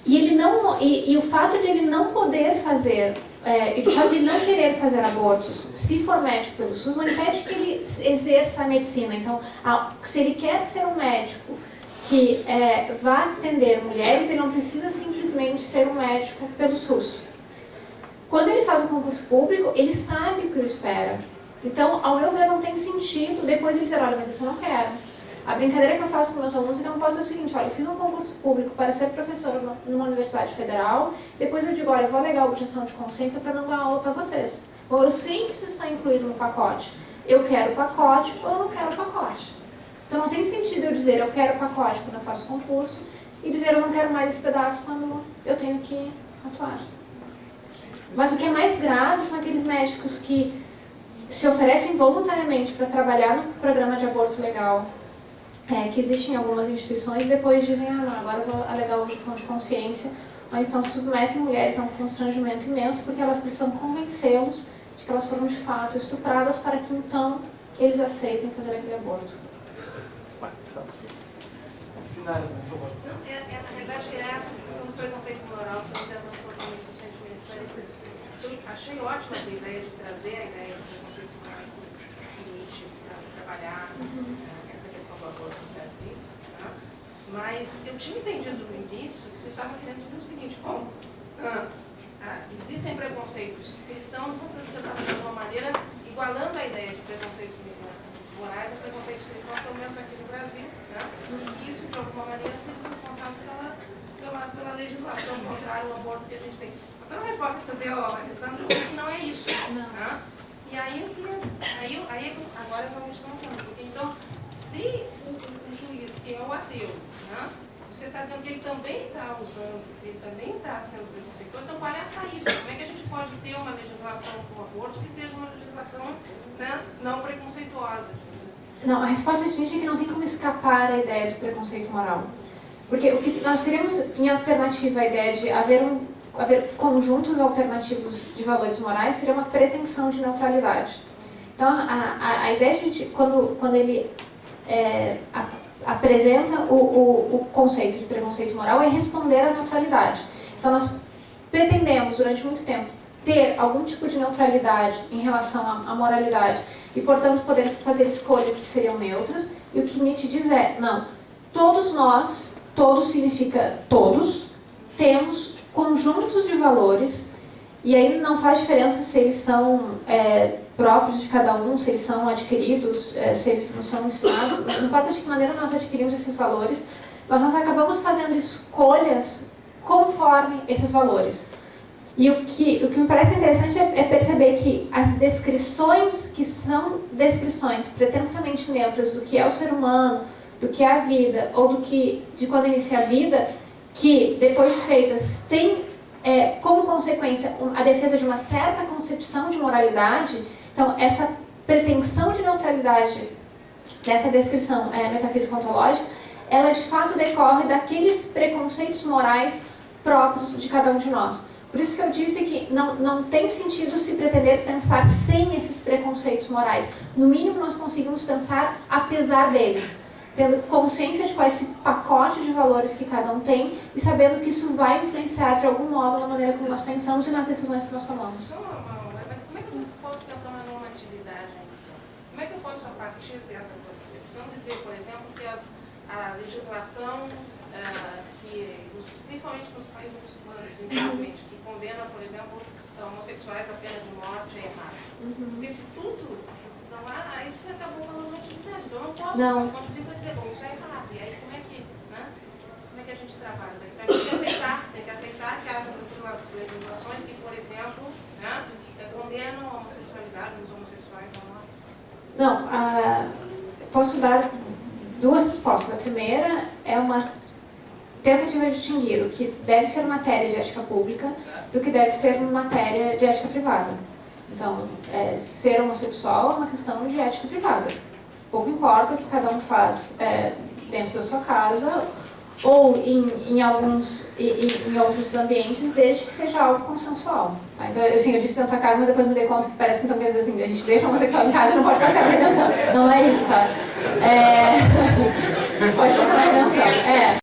E o fato de ele não poder fazer, e o fato de ele não querer fazer abortos, se for médico pelo SUS, não impede que ele exerça a medicina. Então, se ele quer ser um médico que vá atender mulheres, ele não precisa simplesmente ser um médico pelo SUS. Quando ele faz o concurso público, ele sabe o que o espera. Então, ao meu ver, não tem sentido depois ele dizer, olha, mas isso eu não quero. A brincadeira que eu faço com meus alunos é que eu não posso dizer o seguinte, olha, eu fiz um concurso público para ser professora numa universidade federal, depois eu digo, olha, eu vou alegar a objeção de consciência para não dar aula para vocês. Bom, eu sei que isso está incluído no pacote. Eu quero o pacote ou eu não quero o pacote. Então não tem sentido eu dizer eu quero o pacote quando eu faço concurso e dizer eu não quero mais esse pedaço quando eu tenho que atuar. Mas o que é mais grave são aqueles médicos que se oferecem voluntariamente para trabalhar no programa de aborto legal, que existe em algumas instituições, e depois dizem, não, agora eu vou alegar a objeção de consciência, mas então submetem mulheres a um constrangimento imenso, porque elas precisam convencê-los de que elas foram de fato estupradas para que então eles aceitem fazer aquele aborto. Sinara, por favor. Na verdade, essa discussão do preconceito moral que nós temos um pouquinho de sentimento parecido. Eu achei ótima a ideia de trazer a ideia do preconceito moral limite para trabalhar essa questão do aborto no Brasil. Tá? Mas eu tinha entendido no início que você estava querendo dizer o seguinte, bom, existem preconceitos cristãos, você está de uma maneira igualando a ideia de preconceitos morais a preconceitos cristãos, pelo menos aqui no Brasil, né? E isso, de alguma maneira, é sempre responsável pela legislação contrária ao aborto que a gente tem. Então, a resposta que tu deu, Alessandro, é que não é isso. Tá? E aí eu queria. Agora eu realmente não entendo. Porque então, se o juiz, que é o ateu, né, você está dizendo que ele também está usando, ele também está sendo preconceituoso, então qual é a saída? Como é que a gente pode ter uma legislação com o aborto que seja uma legislação, né, não preconceituosa? Não, a resposta é que não tem como escapar a ideia do preconceito moral. Porque o que nós teríamos em alternativa a ideia de haver conjuntos alternativos de valores morais seria uma pretensão de neutralidade. Então, a ideia de quando ele apresenta o conceito de preconceito moral é responder à neutralidade. Então, nós pretendemos, durante muito tempo, ter algum tipo de neutralidade em relação à moralidade e, portanto, poder fazer escolhas que seriam neutras. E o que Nietzsche diz é, não, todos nós, todos significa todos, temos conjuntos de valores, e aí não faz diferença se eles são próprios de cada um, se eles são adquiridos, se eles não são ensinados, não importa de que maneira nós adquirimos esses valores, mas nós acabamos fazendo escolhas conforme esses valores. E o que me parece interessante é perceber que as descrições que são descrições pretensamente neutras do que é o ser humano, do que é a vida, ou de quando inicia a vida, que depois de feitas têm como consequência a defesa de uma certa concepção de moralidade. Então, essa pretensão de neutralidade dessa descrição metafísica ontológica, ela de fato decorre daqueles preconceitos morais próprios de cada um de nós. Por isso que eu disse que não tem sentido se pretender pensar sem esses preconceitos morais. No mínimo, nós conseguimos pensar apesar deles. tendo consciência de qual é esse pacote de valores que cada um tem e sabendo que isso vai influenciar de algum modo na maneira como nós pensamos e nas decisões que nós tomamos. Mas como é que eu posso pensar na normatividade? Como é que eu posso, a partir dessa concepção, dizer, por exemplo, que a legislação, principalmente nos países muçulmanos, infelizmente, que condena, por exemplo, homossexuais à pena de morte é errado? Porque se tudo, senão, aí você acabou com a normatividade. Então eu não posso, do ponto de vista, dizer, bom, isso é errado. E aí como é que, né? Como é que a gente trabalha? Tem que aceitar que há legislações que, por exemplo, né, condenam a homossexualidade dos homossexuais à morte. Não, posso dar duas respostas. A primeira é uma tentativa de distinguir o que deve ser matéria de ética pública do que deve ser matéria de ética privada. Então, ser homossexual é uma questão de ética privada. Pouco importa o que cada um faz dentro da sua casa ou em outros ambientes, desde que seja algo consensual. Tá? Então, assim, eu disse dentro da casa, mas depois me dei conta que parece que então quer dizer assim, a gente deixa o homossexual em casa e não pode passar a redenção. Não é isso, tá? Pode passar a redenção.